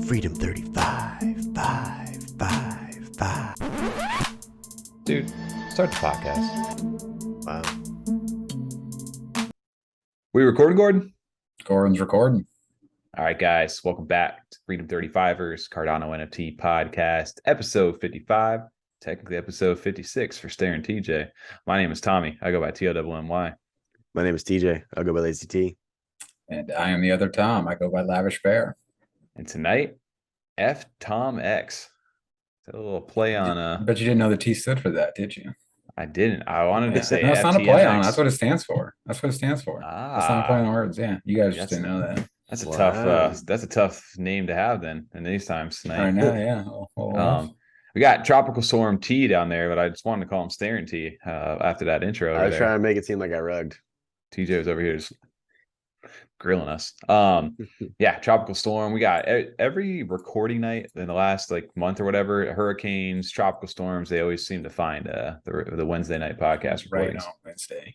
Freedom 35, 5, 5, 5. Dude, start the podcast. Wow. We recording, Gordon? Gordon's recording. All right, guys, welcome back to Freedom 35ers Cardano NFT podcast, episode 55, technically episode 56 for Staring TJ. My name is Tommy. I go by TOWMY. My name is TJ. I'll go by Lazy T. And I am the other Tom. I go by Lavish Bear. And tonight, FTOMX. A little play on But you didn't know the T stood for that, did you? I didn't. I wanted to say no, it's not a play on. FTMX. That's what it stands for. That's what it stands for. That's not a play on words. Yeah, you guys just didn't know that. That's a Wow. tough name to have then in these times tonight. I know, yeah. We got Tropical Storm T down there, but I just wanted to call him Staring T after that intro. I was trying to make it seem like I rugged. TJ was over here just grilling us. Yeah, Tropical Storm. We got every recording night in the last month or whatever, hurricanes, tropical storms, they always seem to find the Wednesday night podcast recordings. Right on Wednesday.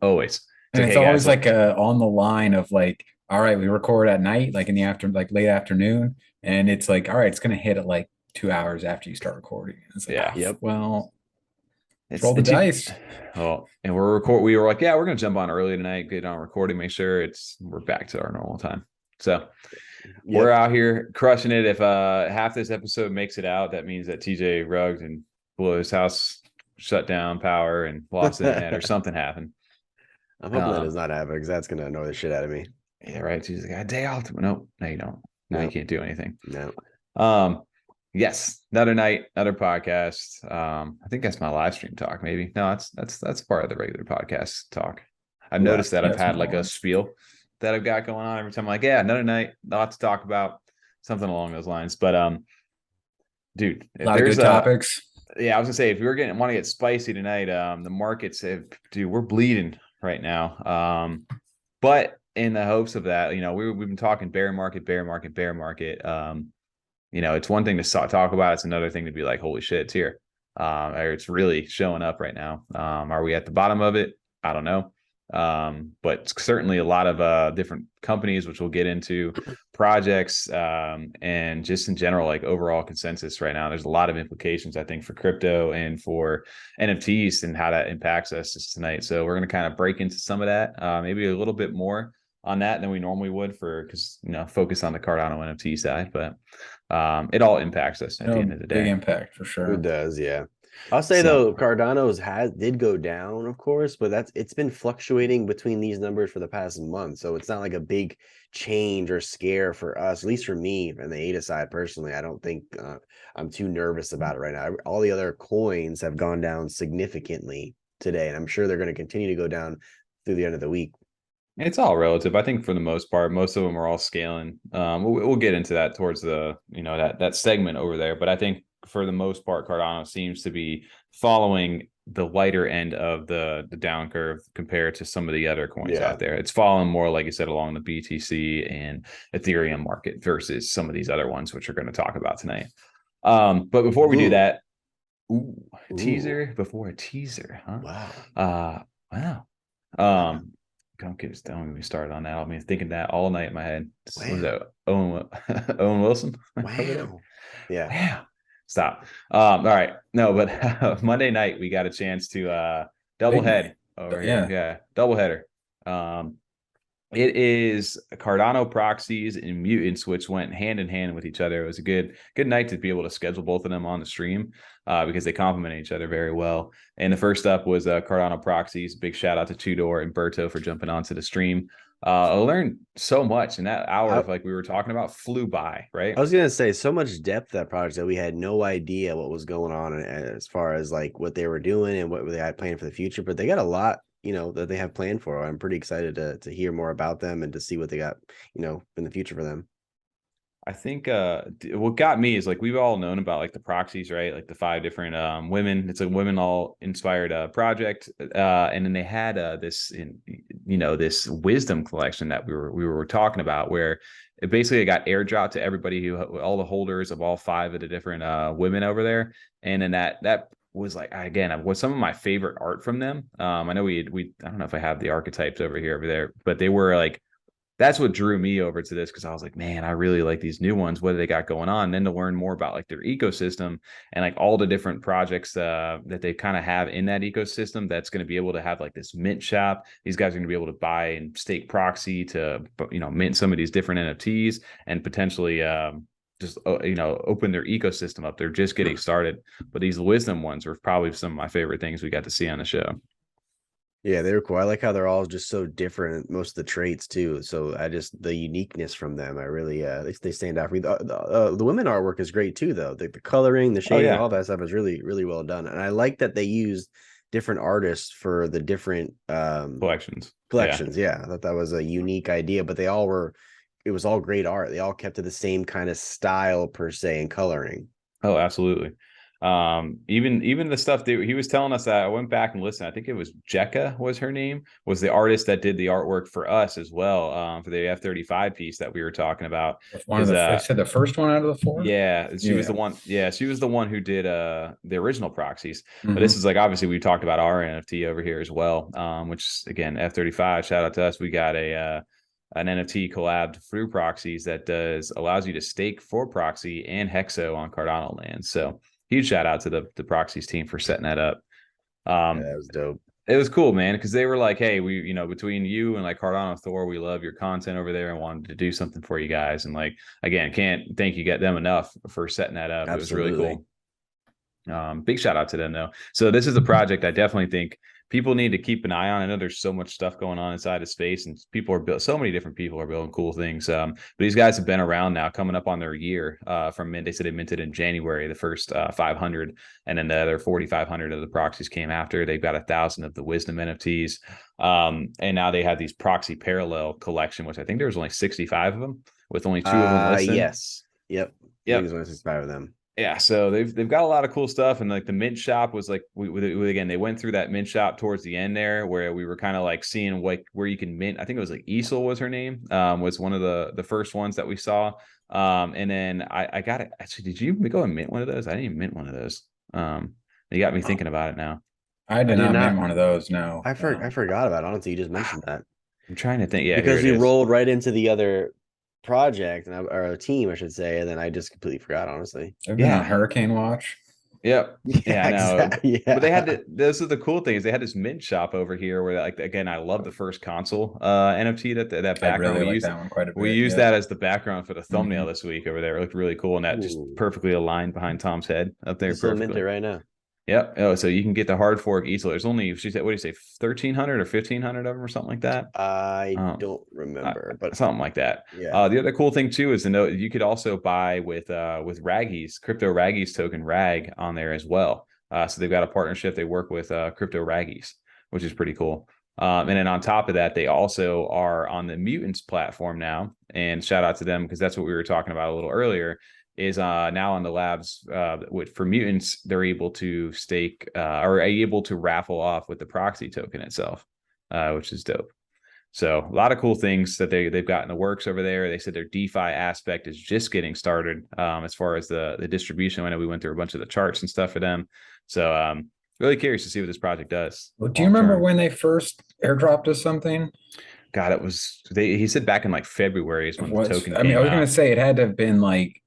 Always. And it's always on the line of all right, we record at night, in the late afternoon, and it's all right, it's gonna hit at 2 hours after you start recording. It's Yep. Well, roll the dice. Oh, and we were like, yeah, we're gonna jump on early tonight, get on recording, make sure we're back to our normal time. So we're out here crushing it. If half this episode makes it out, that means that TJ rugged and blew his house, shut down power, and lost internet or something happened. I'm hoping that does not happen because that's gonna annoy the shit out of me. Yeah, right. She's like, a day off. No, you don't. No, you can't do anything. No. Yes, another night, another podcast. I think that's my live stream talk. Maybe no, that's part of the regular podcast talk. I've noticed that I've had a spiel that I've got going on every time. I'm like, yeah, another night, lots to talk about, something along those lines. But dude, a lot of good topics. Yeah, I was gonna say if we were want to get spicy tonight, the markets we're bleeding right now. But in the hopes of that, we've been talking bear market. It's one thing to talk about. It's another thing to be like, holy shit, it's here. Or it's really showing up right now. Are we at the bottom of it? I don't know. But certainly a lot of different companies, which we'll get into, projects, and just in general, overall consensus right now. There's a lot of implications, I think, for crypto and for NFTs and how that impacts us tonight. So we're going to kind of break into some of that, maybe a little bit more on that than we normally would because focus on the Cardano NFT side, but it all impacts us at the end of the day. Big impact for sure. It does, yeah. I'll say though, Cardano's did go down, of course, but it's been fluctuating between these numbers for the past month, so it's not like a big change or scare for us, at least for me on the ADA side personally. I don't think I'm too nervous about it right now. All the other coins have gone down significantly today, and I'm sure they're going to continue to go down through the end of the week. It's all relative. I think for the most part, most of them are all scaling. We'll get into that towards the, that segment over there. But I think for the most part, Cardano seems to be following the lighter end of the down curve compared to some of the other coins out there. It's following more, like you said, along the BTC and Ethereum market versus some of these other ones, which we're going to talk about tonight. But before we do that, teaser before a teaser, huh? Wow. Don't get me started on that. I've been thinking that all night in my head. Wow. Was that Owen Wilson? Wow. Yeah. Wow. Stop. All right. No, but Monday night we got a chance to double head over here. Yeah. Double header. It is Cardano Proxies and Mutants, which went hand in hand with each other. It was a good night to be able to schedule both of them on the stream because they complement each other very well. And the first up was Cardano Proxies. Big shout out to Tudor and Berto for jumping onto the stream. I learned so much in that hour of we were talking about flew by, right? I was going to say so much depth that project that we had no idea what was going on as far as what they were doing and what they had planned for the future, but they got a lot that they have planned for. I'm pretty excited to hear more about them and to see what they got, in the future for them. I think what got me is we've all known about the Proxies, right? The 5 different women. It's a women all inspired project, and then they had this this wisdom collection that we were talking about, where it basically got airdropped to everybody all the holders of all 5 of the different women over there, and then that was was some of my favorite art from them. I know we I don't know if I have the archetypes over there, but they were that's what drew me over to this, because I was like, man, I really like these new ones. What do they got going on? And then to learn more about like their ecosystem and like all the different projects that they kind of have in that ecosystem, that's going to be able to have like this mint shop. These guys are going to be able to buy and stake proxy to, you know, mint some of these different NFTs and potentially just, you know, open their ecosystem up. They're just getting started, but these wisdom ones were probably some of my favorite things we got to see on the show. Yeah, they were cool. I like how they're all just so different, most of the traits too. So the uniqueness from them, I really they stand out for me. The women artwork is great too, though. The coloring, the shading, all that stuff is really, really well done. And I like that they used different artists for the different collections. Yeah, I thought that was a unique idea, but it was all great art. They all kept to the same kind of style per se and coloring. Oh, absolutely. Even the stuff that he was telling us, that I went back and listened. I think it was Jekka was her name, was the artist that did the artwork for us as well, for the F-35 piece that we were talking about. One of the said the first one out of the four. Yeah, she was the one. Yeah, she was the one who did the original Proxies. Mm-hmm. But this is like, obviously we talked about our NFT over here as well, which again, F-35, shout out to us. We got an NFT collabed through Proxies that allows you to stake for Proxy and Hexo on Cardano land. So huge shout out to the Proxies team for setting that up. Yeah, that was dope. It was cool, man, because they were like, hey, we, you know, between you and like Cardano Thor, we love your content over there and wanted to do something for you guys. And like, again, can't thank you them enough for setting that up. Absolutely. It was really cool. Big shout out to them though. So this is a project I definitely think people need to keep an eye on. I know there's so much stuff going on inside of space, and so many different people are building cool things. But these guys have been around now, coming up on their year from mint. They said they minted in January, the first 500, and then the other 4,500 of the Proxies came after. They've got 1,000 of the Wisdom NFTs, and now they have these Proxy Parallel collection, which I think there was only 65 of them, with only 2 of them listed. Yes. Yep. There's only 65 of them. Yeah, so they've got a lot of cool stuff, and like the mint shop was like again, they went through that mint shop towards the end there, where we were kind of like seeing like where you can mint. I think it was like Easel was her name, was one of the first ones that we saw. And then I got it. Actually, did you go and mint one of those? I didn't even mint one of those. You got me thinking about it now. I did not mint one of those. No, I forgot about it. Honestly, you just mentioned that. I'm trying to think. Yeah, because we rolled right into the other project or a team, I should say, and then I just completely forgot, honestly. I've been on Hurricane Watch. Yep. Yeah, I know. Exactly. Yeah. But they had this is the cool thing, is they had this mint shop over here where, like, again, I love the first console NFT that background. I really like that one quite a bit. We used that as the background for the thumbnail this week over there. It looked really cool, and that just perfectly aligned behind Tom's head up there. Still mint it right now. Yep. Oh, so you can get the hard fork easel. There's only, she said, what do you say, 1,300 or 1,500 of them or something like that? I don't remember, but something like that. Yeah. The other cool thing too is to know you could also buy with Raggy's crypto Raggy's token Rag on there as well. So they've got a partnership. They work with crypto Raggy's, which is pretty cool. And then on top of that, they also are on the Mutants platform now. And shout out to them, because that's what we were talking about a little earlier. Is now on the labs for Mutants, they're able to stake or able to raffle off with the Proxy token itself, which is dope. So a lot of cool things that they've got in the works over there. They said their DeFi aspect is just getting started as far as the distribution. I know we went through a bunch of the charts and stuff for them. So really curious to see what this project does. Well, do you remember when they first airdropped us something? God, he said back in like February is when the token came I was out. going to say it had to have been like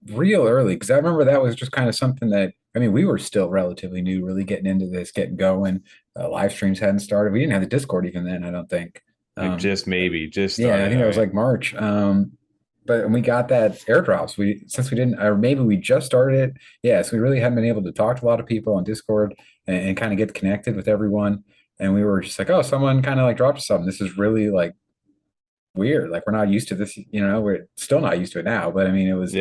real early, because I remember that was just kind of something that, I mean, we were still relatively new, really getting into this, getting going. Live streams hadn't started. We didn't have the Discord even then, I don't think. Like just started, I think that was like March. But when we got that airdrops, since we didn't, or maybe we just started it. So we really hadn't been able to talk to a lot of people on Discord and kind of get connected with everyone. And we were just like, oh, someone kind of like dropped something. This is really like weird. Like, we're not used to this, we're still not used to it now, but I mean, it was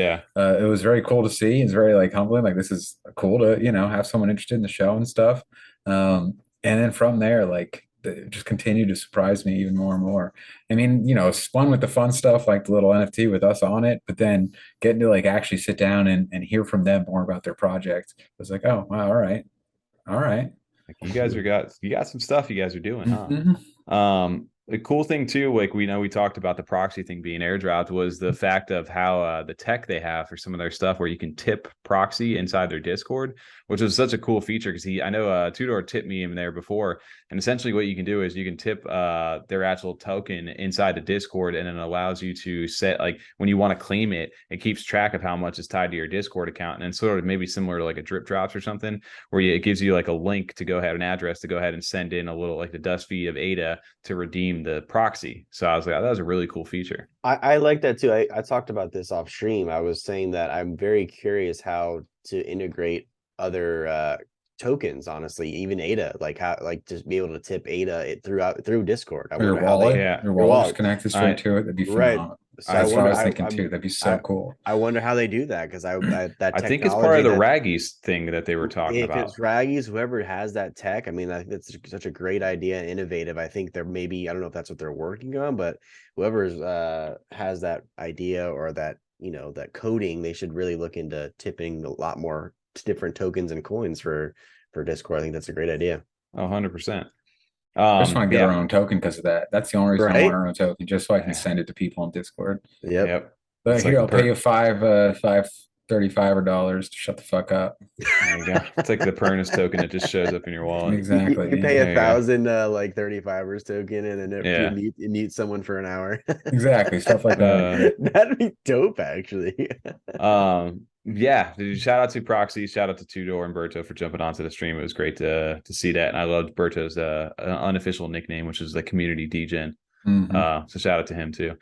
very cool to see. It's very like humbling. Like, this is cool to, have someone interested in the show and stuff. And then from there, like, it just continued to surprise me even more and more. I mean, spun with the fun stuff, like the little NFT with us on it, but then getting to like actually sit down and hear from them more about their project. It was like, oh, wow. All right. Like, you guys you got some stuff you guys are doing, huh? Mm-hmm. The cool thing too, like we know we talked about the proxy thing being airdropped, was the fact of how the tech they have for some of their stuff, where you can tip proxy inside their Discord, which was such a cool feature. Because I know Tudor tipped me in there before, and essentially what you can do is you can tip their actual token inside the Discord, and it allows you to set, like, when you want to claim it, it keeps track of how much is tied to your Discord account, and it's sort of maybe similar to like a drip drops or something, where it gives you like a link to go ahead, an address to go ahead and send in a little, like, the dust fee of ADA to redeem the proxy. So I was like, oh, that was a really cool feature. I like that too. I talked about this off stream. I was saying that I'm very curious how to integrate other tokens, honestly, even ADA, like how, like, just be able to tip ADA through Discord. I Or your wonder how wallet, Yeah. your your wallet's wallet. connected straight to it. That'd be Right. phenomenal. So That's what I was I- thinking I'm- too. That'd be so cool. I wonder how they do that, because that I think it's part technology of the that- Raggies thing that they were talking if about. it's Raggies, whoever has that tech, I mean, I think that's such a great idea and innovative. I think they're maybe, I don't know if that's what they're working on, but whoever's has that idea or that, that coding, they should really look into tipping a lot more different tokens and coins for Discord. I think that's a great idea. 100%. I just want to get our own token because of that. That's the only reason I Right? want our own token, just so I can Yeah. send it to people on Discord. Yep. But It's here, like I'll pay you $5.35 to shut the fuck up. There you go. It's like the Pernus token that just shows up in your wallet. Exactly. You pay There you go. 1,000 like 35ers token, and then Yeah. you mute someone for an hour. Exactly. Stuff like that. That'd be dope, actually. Yeah, shout out to Proxies, shout out to Tudor and Berto for jumping onto the stream. It was great to see that, and I loved Berto's unofficial nickname, which is the community degen. So shout out to him too.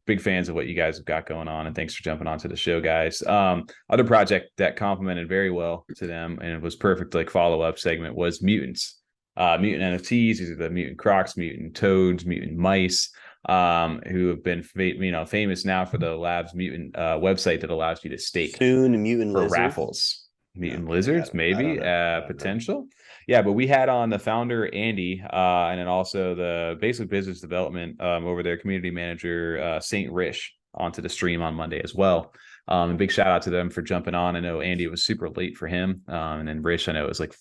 Big fans of what you guys have got going on, and thanks for jumping onto the show, guys. Other project that complemented very well to them and it was perfect, like, follow-up segment, was Mutants. Mutant NFTs. These are the Mutant Crocs, Mutant Toads, Mutant Mice, who have been famous now for the Labs Mutant website that allows you to stake Soon, Mutant for Lizards. raffles. Mutant No, Lizards, I maybe don't know. potential. Yeah, but we had on the founder Andy, and then also the basic business development over there, community manager Saint Rish, onto the stream on Monday as well. And big shout out to them for jumping on. I know Andy was super late for him, and then Rish, I know it was like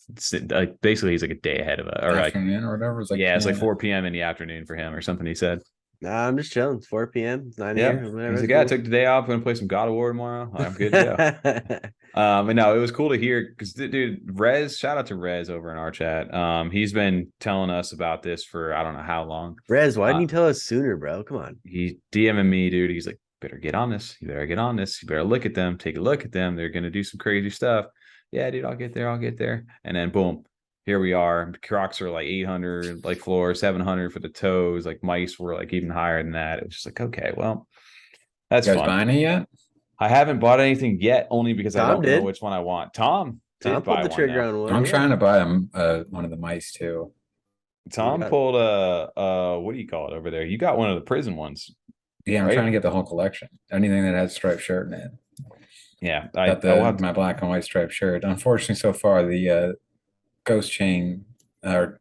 basically he's like a day ahead of it, or like Afternoon or whatever. It's like, it's like 4 p.m. in the afternoon for him or something. He said. Nah, I'm just chilling. It's 4 p.m. It's 9 Yeah, here. he's like, I took the day off. I'm gonna play some God of War tomorrow. I'm good to go. And no, it was cool to hear because, dude, Rez, shout out to Rez over in our chat. He's been telling us about this for I don't know how long. Rez, why didn't you tell us sooner, bro? Come on. He DMing me, dude. He's like, better get on this. You better get on this. You better look at them. Take a look at them. They're gonna do some crazy stuff. Yeah, dude, I'll get there. And then boom. Here we are. Crocs are like 800, like floor 700 for the toes. Like mice were like even higher than that. It was just like, okay, well, that's you guys fun. buying it yet? I haven't bought anything yet, only because I don't did. know which one I want. Tom Tom pulled the trigger on one. I'm yeah. trying to buy one of the mice too. Tom pulled what do you call it over there? You got one of the prison ones. Yeah, I'm right? trying to get the whole collection. Anything that has striped shirt in it. Yeah, Got my black and white striped shirt. Unfortunately, so far the Ghost Chain or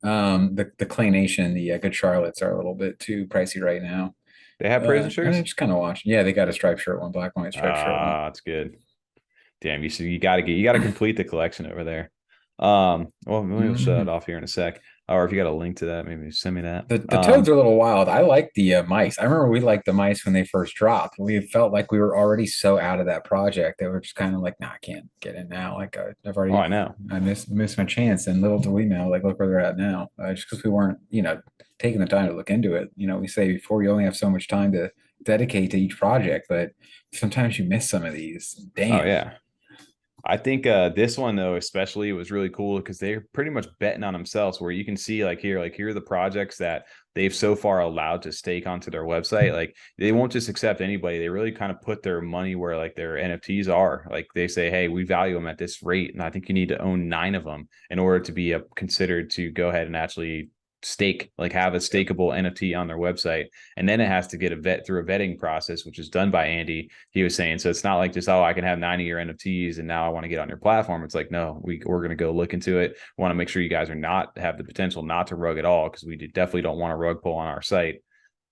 the Clay Nation, the Good Charlottes are a little bit too pricey right now. They have prison shirts. I'm just kind of watching. Yeah, they got a striped shirt one, black and white striped shirt one. That's good. Damn, you got to complete the collection over there. Well, maybe we'll shut it off here in a sec. Or if you got a link to that, maybe send me that. The toads are a little wild. I like the mice. I remember we liked the mice when they first dropped. We felt like we were already so out of that project that we're just kind of like, nah, I can't get in now. Like I've already, I know. I missed my chance. And little do we know, like look where they're at now. Just because we weren't, taking the time to look into it. We say before you only have so much time to dedicate to each project, but sometimes you miss some of these. Damn. Oh yeah. I think this one though, especially, was really cool because they're pretty much betting on themselves. Where you can see here are the projects that they've so far allowed to stake onto their website. Like they won't just accept anybody. They really kind of put their money where like their NFTs are. Like they say, hey, we value them at this rate, and I think you need to own 9 of them in order to be considered to go ahead and actually stake, like have a stakeable NFT on their website. And then it has to get through a vetting process, which is done by Andy. He was saying, so it's not like just, I can have 90 of your NFTs and now I want to get on your platform. It's like, no, we're going to go look into it. We want to make sure you guys have the potential not to rug at all, because we definitely don't want a rug pull on our site,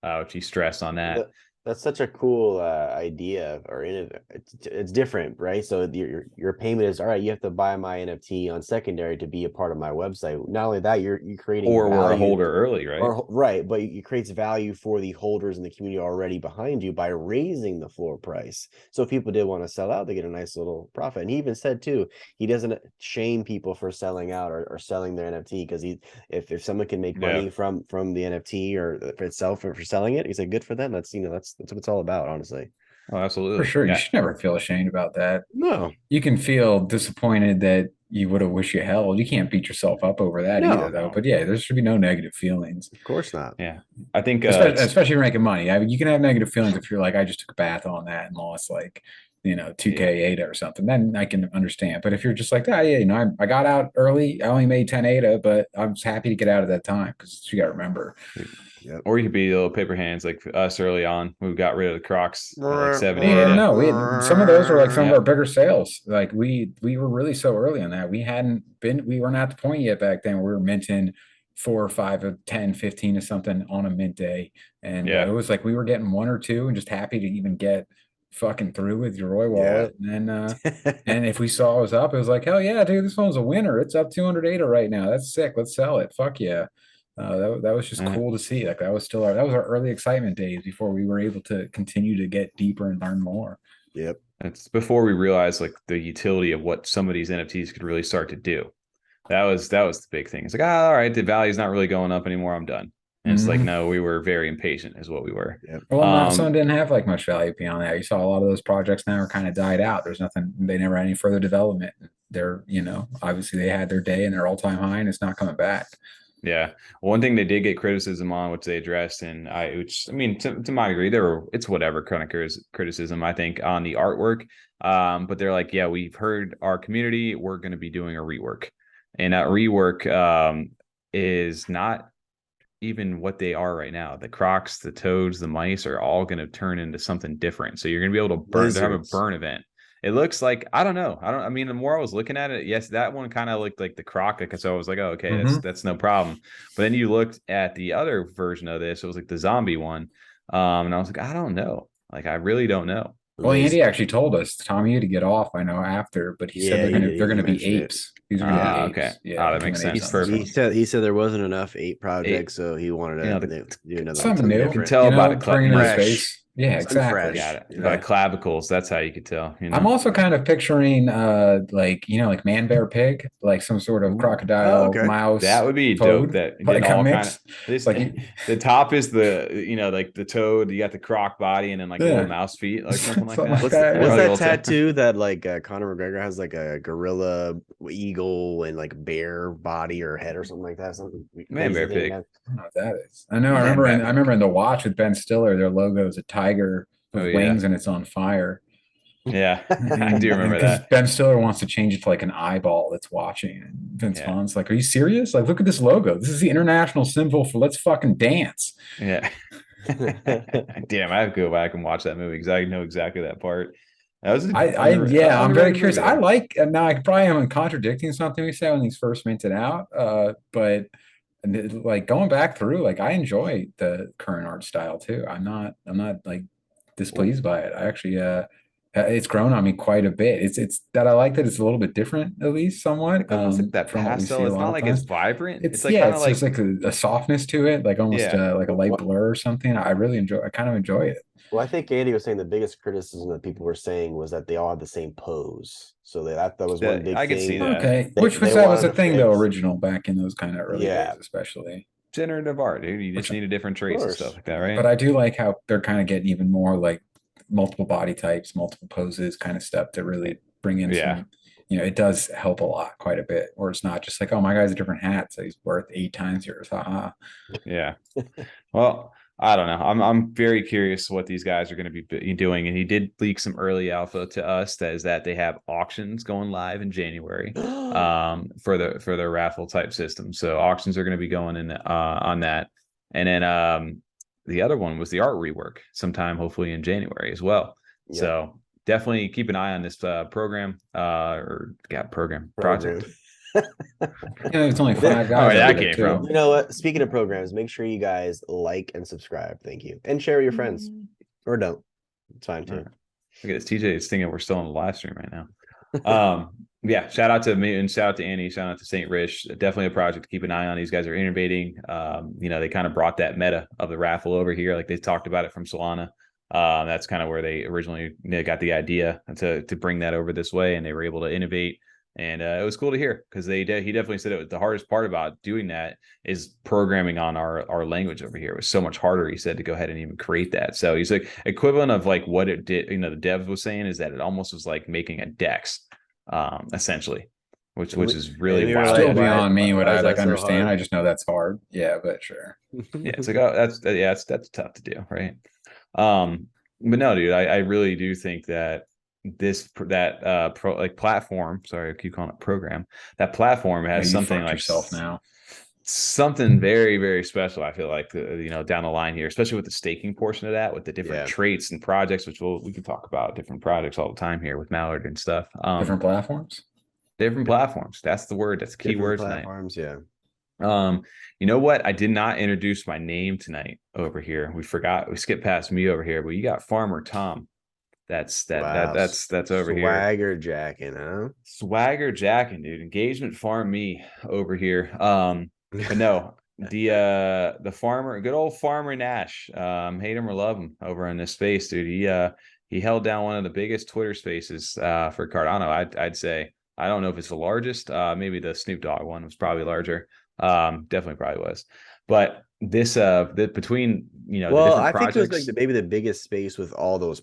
which he stressed on that. That's such a cool idea, or it's different, right? So your payment is all right. You have to buy my NFT on secondary to be a part of my website. Not only that, you're creating Or we're a value, holder early, right? or right, but it creates value for the holders in the community already behind you by raising the floor price. So if people did want to sell out, they get a nice little profit. And he even said too, he doesn't shame people for selling out or selling their NFT, because if someone can make money from the NFT or for itself or for selling it, he said good for them. That's that's what it's all about, honestly. Oh, absolutely. For sure. Yeah. You should never feel ashamed about that. No, You can feel disappointed that you would have wished you held. You can't beat yourself up over that No, either, though. But yeah, there should be no negative feelings. of course not. Yeah. I think especially if you're making money. I mean, you can have negative feelings if you're like, I just took a bath on that and lost like, 2K ADA or something. Then I can understand. But if you're just like, yeah, I got out early. I only made 10 ADA, but I was happy to get out at that time, because you got to remember. Yep. Or you could be little paper hands like us early on. We got rid of the Crocs at like 70. Well, no, some of those were like some of our bigger sales. Like we were really so early on that. We weren't at the point yet back then where we were minting 4 or 5 of 10, 15 or something on a mint day. And it was like we were getting 1 or 2 and just happy to even get fucking through with your Roy wallet. And and if we saw it was up, it was like, hell yeah, dude, this one's a winner. It's up 200 ADA right now. That's sick. Let's sell it. Fuck yeah. That was just cool to see. Like that was our early excitement days before we were able to continue to get deeper and learn more. Yep. It's before we realized like the utility of what some of these NFTs could really start to do. That was the big thing. It's like, all right, the value's not really going up anymore. I'm done. And it's like, no, we were very impatient is what we were. Yep. Well, some didn't have like much value beyond that. You saw a lot of those projects now are kind of died out. There's nothing, they never had any further development. They're, obviously they had their day and their all-time high and it's not coming back. Yeah. One thing they did get criticism on, which they addressed, and to my degree, it's whatever kind of criticism, I think, on the artwork. But they're like, yeah, we've heard our community, we're going to be doing a rework. And that rework is not even what they are right now. The Crocs, the Toads, the mice are all going to turn into something different. So you're going to be able to burn, have a burn event. It looks like, I don't know. The more I was looking at it, yes, that one kind of looked like the Croc. So I was like, oh, okay, that's no problem. But then you looked at the other version of this, it was like the zombie one. And I was like, I don't know. Like, I really don't know. Well, Andy actually told us, Tommy, to get off, I know, after, but he said they're gonna be apes. These are gonna be apes. Okay. Yeah, that makes sense. He said there wasn't enough ape projects, so he wanted to do another something new. You can tell about the face. Yeah, exactly. By clavicles, that's how you could tell. I'm also kind of picturing like man, bear, pig, like some sort of crocodile, mouse. That would be toad, dope. That like all a kind mix. of this, like the top is the like the toad. You got the croc body and then like little mouse feet, like something like that. What's that tattoo that like Conor McGregor has, like a gorilla, eagle, and like bear body or head or something like that? Something man, bear, pig. I don't know what that is. I know. I remember in the watch with Ben Stiller, their logo is a tiger with wings and it's on fire. Yeah, I do remember that. Ben Stiller wants to change it to like an eyeball that's watching. And Vince Vaughn's like, are you serious? Like, look at this logo. This is the international symbol for let's fucking dance. Yeah. Damn, I have to go back and watch that movie because I know exactly that part. That was I'm very curious. I like, now I probably am contradicting something we said when these first minted out, but like going back through, like I enjoy the current art style too. I'm not like displeased by it. I actually it's grown on me quite a bit. It's that I like that it's a little bit different, at least somewhat. Like that pastel. It's not like it's vibrant. It's like it's like a softness to it, like almost like a light blur or something. I kind of enjoy it. Well, I think Andy was saying the biggest criticism that people were saying was that they all had the same pose. So that was one big thing. I can see that. Okay, which was a thing though, original back in those kind of early days, especially. Generative art, dude. You just need a different trace and stuff like that, right? But I do like how they're kind of getting even more like multiple body types, multiple poses kind of stuff to really bring in some, it does help a lot, quite a bit, or it's not just like, oh, my guy's a different hat, so he's worth 8 times yours. Yeah. Well, I don't know. I'm very curious what these guys are going to be doing. And he did leak some early alpha to us that they have auctions going live in January for their raffle type system. So auctions are going to be going in on that. And then the other one was the art rework sometime, hopefully in January as well. Yep. So definitely keep an eye on this project. It's only 5 guys. That came from. You know what? Speaking of programs, make sure you guys like and subscribe. Thank you. And share with your friends. Or don't. It's fine too. Right. Look at this. TJ is thinking we're still on the live stream right now. Yeah, shout out to me and shout out to Annie, shout out to St. Rich. Definitely a project to keep an eye on. These guys are innovating. They kind of brought that meta of the raffle over here, like they talked about it from Solana. That's kind of where they originally got the idea to bring that over this way, and they were able to innovate. And it was cool to hear because he definitely said it was the hardest part about doing that is programming on our language over here. It was so much harder, he said, to go ahead and even create that. So he's like equivalent of like what it did, the devs was saying is that it almost was like making a DEX, essentially, which is really wild. Still beyond me what I like understand. I just know that's hard. Yeah, but sure. Yeah, it's like, oh, that's tough to do, right? But no, dude, I really do think that platform, sorry, I keep calling it program, that platform has something like yourself now. Something very, very special. I feel like down the line here, especially with the staking portion of that, with the different traits and projects, which we can talk about different projects all the time here with Mallard and stuff. Different platforms. That's the word. That's the key word tonight. Platforms, yeah. You know what? I did not introduce my name tonight over here. We skipped past me over here, but you got Farmer Tom. That's over here. Swagger jacking, huh? Swagger jacking, dude. Engagement farm me over here. But no, the farmer, good old farmer Nash. Hate him or love him over in this space, dude. He held down one of the biggest Twitter spaces for Cardano. I'd say. I don't know if it's the largest. Maybe the Snoop Dogg one was probably larger. Definitely probably was. But this between well, I think it was like maybe the biggest space with all those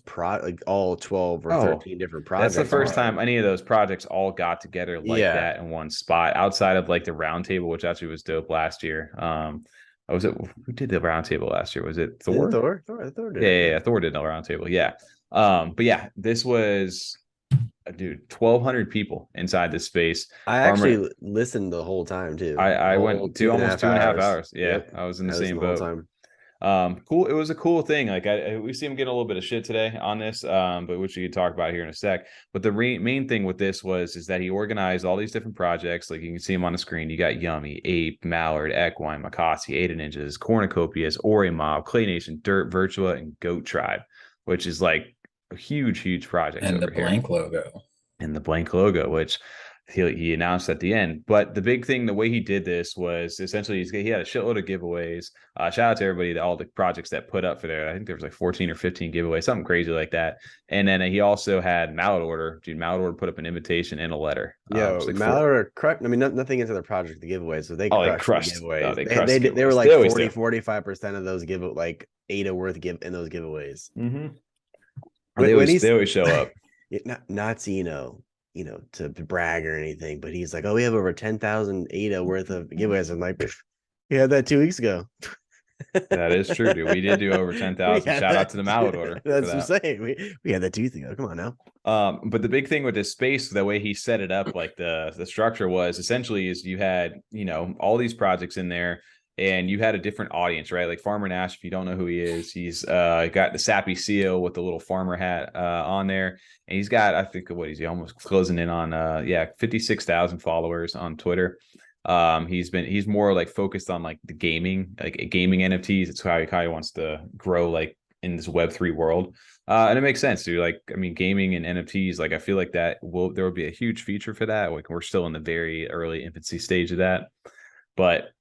all 12 or 13 different projects. That's the first time any of those projects all got together like that in one spot, outside of like the roundtable, which actually was dope last year. Was it who did the roundtable last year? Was it Thor? Thor did. Yeah, Thor did the roundtable. Yeah. But yeah, this was 1,200 people inside this space. I actually listened the whole time too. I went to almost 2.5 hours. Yeah, yep. I was in the same boat. Cool. It was a cool thing. Like we see him getting a little bit of shit today on this, but which we could talk about here in a sec. But the main thing with this is that he organized all these different projects. Like you can see him on the screen. You got Yummy, Ape, Mallard, Equine, Makasi, 8 Ninjas, Cornucopias, Ori Mob, Clay Nation, Dirt, Virtua, and Goat Tribe, which is like a huge project. And the blank logo. And the blank logo, which he announced at the end. But the big thing, the way he did this was essentially he had a shitload of giveaways. Shout out to everybody, all the projects that put up for there. I think there was like 14 or 15 giveaways, something crazy like that. And then he also had Mallard Order. Dude, Mallard Order put up an invitation and a letter. Yeah, like Mallard crushed. I mean, nothing into the project, the giveaways. So they crushed the giveaways. They were like 45% of those like ADA worth in those giveaways. Mm-hmm. They always show up. Not to brag or anything, but he's like, oh, we have over 10,000 ADA worth of giveaways. I'm like, we had that 2 weeks ago. That is true, dude. We did do over 10,000. Shout out to the Mallard Order. That's what I'm saying. We had that 2 weeks ago. Come on now. But the big thing with this space, the way he set it up, like the structure was essentially is you had, all these projects in there. And you had a different audience, right? Like Farmer Nash, if you don't know who he is, he's got the sappy seal with the little farmer hat on there. And he's got, I think, what is he almost closing in on 56,000 followers on Twitter. He's more like focused on like the gaming NFTs. It's how he wants to grow like in this Web3 world. And it makes sense, dude. Like, I mean, gaming and NFTs, like I feel like there will be a huge future for that. Like we're still in the very early infancy stage of that. But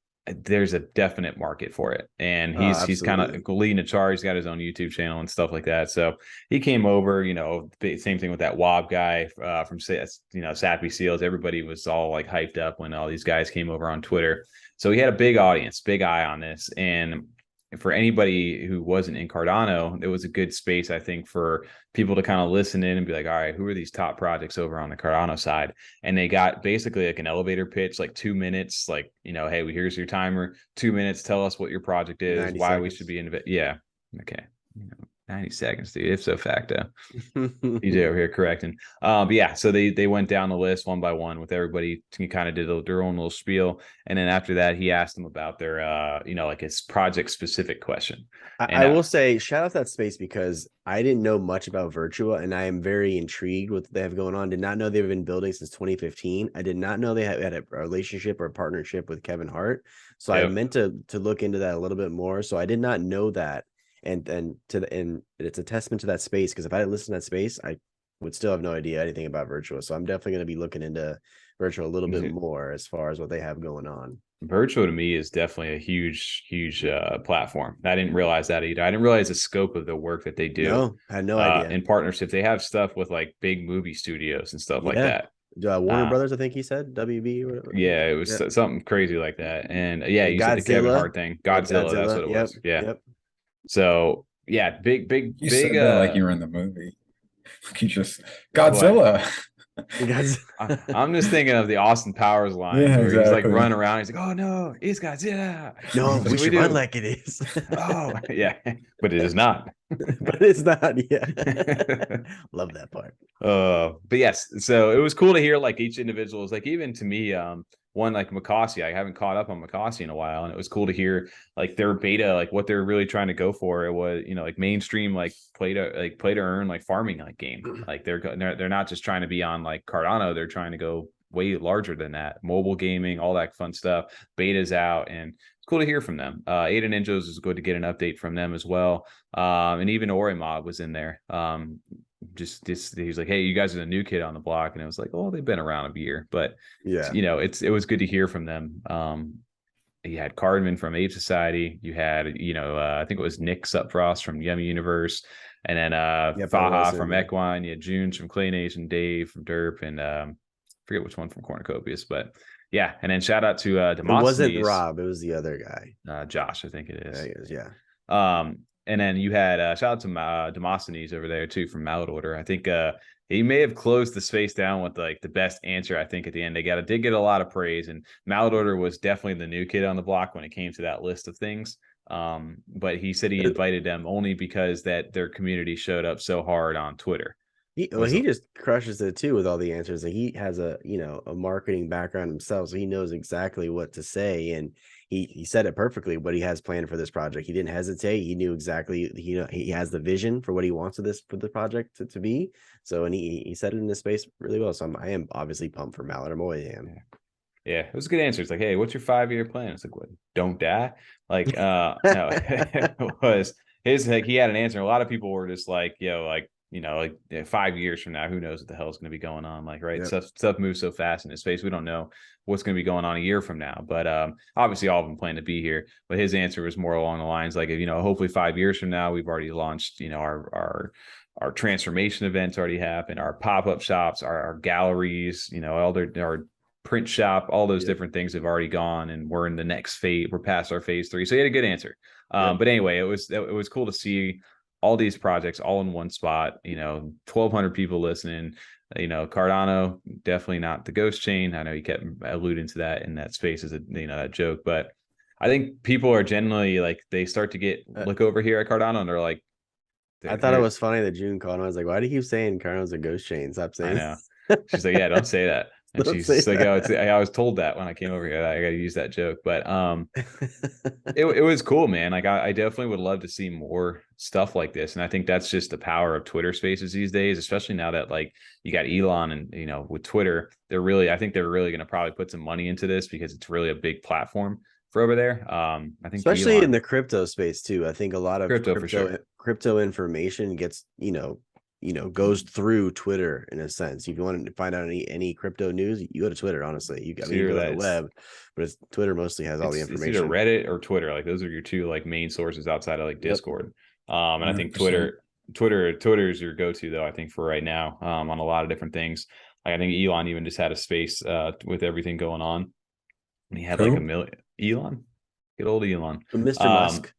there's a definite market for it, and he's kind of leading the charge. He's got his own YouTube channel and stuff like that. So he came over, same thing with that Wob guy from Sappy Seals. Everybody was all like hyped up when all these guys came over on Twitter. So he had a big audience, big eye on this, and for anybody who wasn't in Cardano, it was a good space, I think, for people to kind of listen in and be like, all right, who are these top projects over on the Cardano side? And they got basically like an elevator pitch, like 2 minutes, like, hey, here's your timer, 2 minutes, tell us what your project is, why seconds. We should be in. Yeah. Okay. 90 seconds, dude. If so facto. DJ over here correcting. But yeah, so they went down the list one by one with everybody. He kind of did their own little spiel. And then after that, he asked them about their, like his project specific question. I will say, shout out that space because I didn't know much about Virtua and I am very intrigued with what they have going on. Did not know they've been building since 2015. I did not know they had a relationship or a partnership with Kevin Hart. So I meant to look into that a little bit more. So I did not know that. and it's a testament to that space, because if I didn't listen to that space, I would still have no idea anything about Virtual. So I'm definitely going to be looking into Virtual a little bit more as far as what they have going on. Virtual to me is definitely a huge platform. I didn't realize that either. I didn't realize the scope of the work that they do. No, I had no idea. In partnership, they have stuff with like big movie studios and stuff like that. Warner Brothers, I think he said, WB or whatever. Yeah, it was something crazy like that. And yeah, you said the Kevin Hart thing. Godzilla, that's what it was. Yeah. Yep. So yeah, big you said that like you were in the movie. You just Godzilla. I'm just thinking of the Austin Powers line where exactly. He's like running around. He's like, "Oh no, it's Godzilla." No, we should run like it is. Oh yeah, but it is not. But it's not. Yeah, love that part. But yes, so it was cool to hear like each individual is like, even to me, one like Mukasey, I haven't caught up on Mukasey in a while, and it was cool to hear like their beta, like what they're really trying to go for. It was, you know, like mainstream, like play to earn, like farming like game. Like they're not just trying to be on like Cardano, they're trying to go way larger than that. Mobile gaming, all that fun stuff. Beta's out, and it's cool to hear from them. Ada Ninjas is good to get an update from them as well. And even Orimob was in there. Just he's like, "Hey, you guys are the new kid on the block," and it was like, "Oh, they've been around a year," but yeah, you know, it was good to hear from them. You had Cardman from Ape Society, you had, you know, I think it was Nick Supfrost from Yummy Universe, and then Faha from Equine, you had Junes from Clay Nation, Dave from Derp, and forget which one from Cornucopias, but yeah, and then shout out to Demosthenes. It wasn't Rob, it was the other guy, Josh, I think it is. Yeah, he is, yeah. And then you had shout out to Demosthenes over there too from Mallard. I think he may have closed the space down with like the best answer. I think at the end they did get a lot of praise, and Mallard was definitely the new kid on the block when it came to that list of things. But he said he invited them only because that their community showed up so hard on Twitter. He just crushes it too with all the answers. Like he has a marketing background himself, so he knows exactly what to say, and he said it perfectly what he has planned for this project. He didn't hesitate. He knew exactly, he has the vision for what he wants for the project to be. So, and he said it in this space really well. So I am obviously pumped for Mallard. I'm always am. Yeah, it was a good answer. It's like, "Hey, what's your 5-year plan?" It's like, "What? Don't die." Like, no, it was his, like, he had an answer. A lot of people were just like, like 5 years from now, who knows what the hell is going to be going on? Like, right. Yep. Stuff moves so fast in his space. We don't know what's going to be going on a year from now, but obviously all of them plan to be here. But his answer was more along the lines like, hopefully 5 years from now, we've already launched, our transformation events already happened, our pop-up shops, our galleries, all our print shop, all those different things have already gone, and we're in the next phase. We're past our phase 3. So he had a good answer. But anyway, it was cool to see all these projects all in one spot, 1,200 people listening. Cardano, definitely not the ghost chain. I know he kept alluding to that in that space as a, that joke, but I think people are generally like, they start to look over here at Cardano and they're like, I thought it was funny that June called him. I was like, why do you keep saying Cardano's a ghost chain? Stop saying I know. She's like, yeah, don't say that. And she's like, I was told that when I came over here, I got to use that joke. But it was cool, man. Like I definitely would love to see more stuff like this. And I think that's just the power of Twitter spaces these days, especially now that like you got Elon and, with Twitter, I think they're really going to probably put some money into this because it's really a big platform for over there. I think especially in the crypto space too. I think a lot of crypto for sure. Crypto information gets, goes through Twitter in a sense. If you want to find out any crypto news, you go to Twitter. Honestly, you go to the web, but Twitter mostly has all the information. It's either Reddit or Twitter. Like those are your two like main sources outside of like Discord. And I think Twitter is your go-to though. I think for right now, on a lot of different things. Like I think Elon even just had a space with everything going on. And he had like 1 million. Elon, good old Elon, Mr. Musk.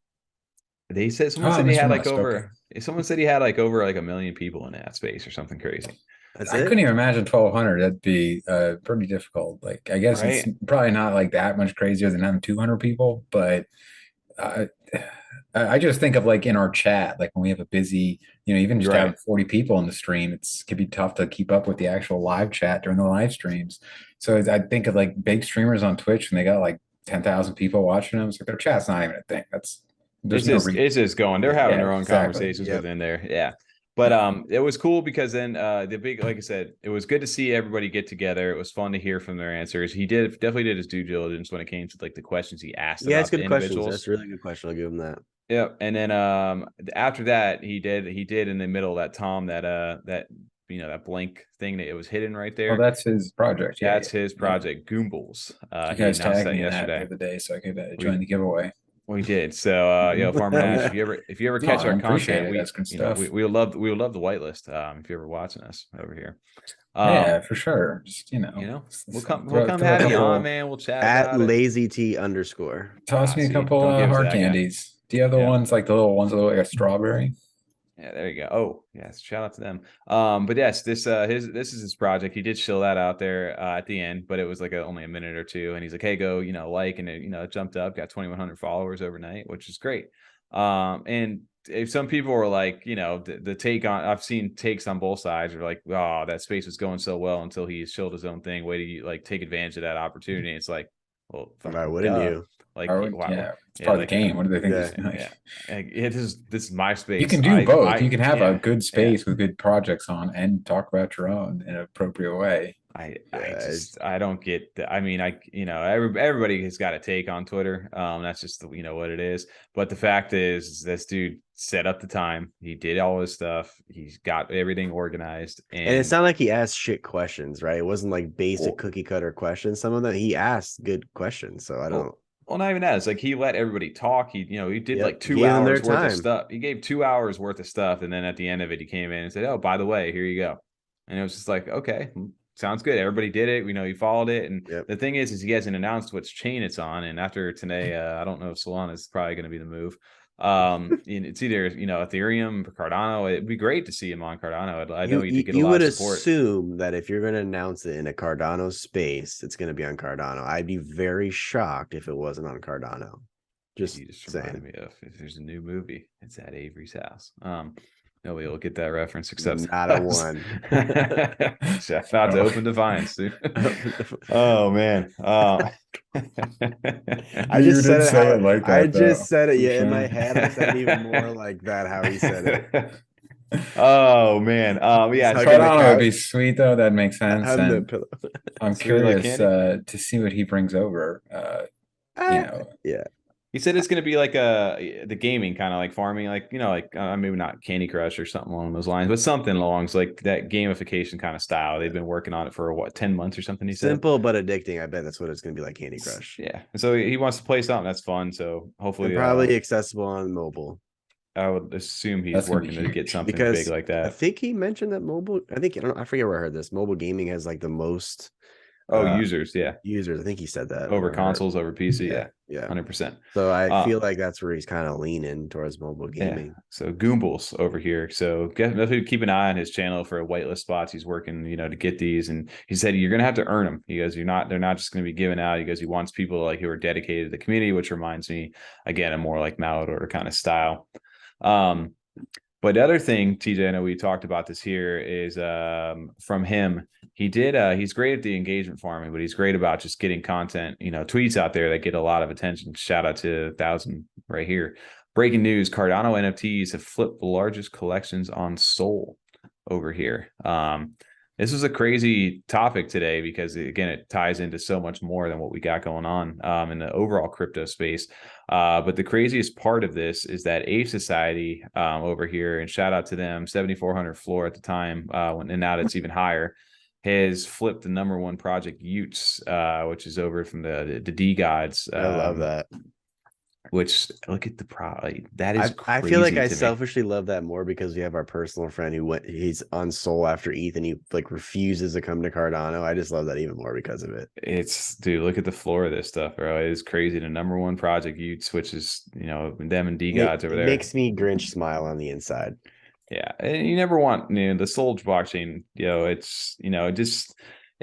They said someone said he had like over. Someone said he had like over like 1 million people in that space or something crazy. I couldn't even imagine 1,200. That'd be pretty difficult. Like I guess it's probably not like that much crazier than having 200 people, but I just think of like in our chat, like when we have a busy, even just having 40 people in the stream, it could be tough to keep up with the actual live chat during the live streams. So I think of like big streamers on Twitch and they got like 10,000 people watching them. So their chat's not even a thing. It's just going. They're having their own conversations within there. Yeah. But it was cool because then like I said, it was good to see everybody get together. It was fun to hear from their answers. He definitely did his due diligence when it came to like the questions he asked Yeah, it's about the good questions. individuals. That's a really good question. I'll give him that. Yep. And then after that, he did in the middle that Tom that that blank thing that it was hidden right there. Oh, that's his project. Yeah, That's his project, Goombles. You He guys announced tagged that me in that yesterday. the other day, so I could join the giveaway. We did. So Farmer Nash, if you ever catch our content, that's good stuff. we would love the whitelist. If you're ever watching us over here. Yeah, for sure. Just we'll come have you on, man. We'll chat at about LazyT_. Toss me a couple hard candies. Do you have the ones like the little ones that look like a strawberry? Yeah, there you go. Oh, yes, shout out to them. But yes, this is his project. He did shill that out there at the end, but it was like only a minute or two, and he's like, "Hey, go, like," and it jumped up, got 2,100 followers overnight, which is great. And if some people were like, the take on, I've seen takes on both sides, are like, "Oh, that space was going so well until he shilled his own thing. Way to like take advantage of that opportunity." And it's like, well, why wouldn't you? Like, it's part of the game. What do they think? This is my space. You can do both. You can have a good space with good projects on and talk about your own in an appropriate way. I don't get that. I mean, everybody has got a take on Twitter. That's just what it is. But the fact is, this dude set up the time. He did all his stuff. He's got everything organized, and it's not like he asked shit questions, right? It wasn't like basic cookie cutter questions. Some of them he asked good questions. So I don't. Well, not even that. It's like he let everybody talk. He did like 2 hours worth of stuff. He gave 2 hours worth of stuff, and then at the end of it, he came in and said, "Oh, by the way, here you go." And it was just like, okay. Sounds good. Everybody did it. He followed it. And the thing is he hasn't announced which chain it's on. And after today, I don't know if Solana is probably going to be the move. It's either, Ethereum or Cardano. It'd be great to see him on Cardano. I know you could get a lot of support. You would assume that if you're going to announce it in a Cardano space, it's going to be on Cardano. I'd be very shocked if it wasn't on Cardano. Just reminded me of if there's a new movie, it's at Avery's house. Nobody will get that reference except not a one. About to open Defiance, dude. Oh man. I just said it like that. I just said it. Yeah, in my head, I said it even more like that. How he said it. Oh man. Yeah. Cardano would be sweet though. That makes sense. I'm curious to see what he brings over. Yeah. He said it's going to be like the gaming kind of like farming, like maybe not Candy Crush or something along those lines, but something along like that gamification kind of style. They've been working on it for 10 months or something. He said simple but addicting. I bet that's what it's going to be like Candy Crush. Yeah, so he wants to play something that's fun. So hopefully, and probably accessible on mobile. I would assume he's working to get something big like that. I think he mentioned that mobile. I forget where I heard this. Mobile gaming has like the most. Users, yeah. Users. I think he said that. Over consoles, over PC, yeah. 100%. So I feel like that's where he's kind of leaning towards mobile gaming. Yeah. So Goombles over here. So definitely keep an eye on his channel for whitelist spots. He's working, to get these. And he said you're gonna have to earn them. He goes, they're not just gonna be given out. He goes, he wants people like who are dedicated to the community, which reminds me again of more like Mallard kind of style. But the other thing, TJ, I know we talked about this here, is from him. He's great at the engagement farming, but he's great about just getting content, tweets out there that get a lot of attention. Shout out to 1,000 right here. Breaking news: Cardano NFTs have flipped the largest collections on Sol over here. This was a crazy topic today because, again, it ties into so much more than what we got going on in the overall crypto space. But the craziest part of this is that Ape Society over here, and shout out to them, 7,400 floor at the time, and now it's even higher, has flipped the #1 project Utes, which is over from the D gods. I love that. Which, look at the that is I feel like I selfishly love that more because we have our personal friend he's on Sol after ETH and he like refuses to come to Cardano. I just love that even more because of it. Dude, look at the floor of this stuff, bro. It is crazy. The #1 project Utes, which is them and D gods over there. It makes me Grinch smile on the inside. Yeah, and you never want the Sol blockchain. It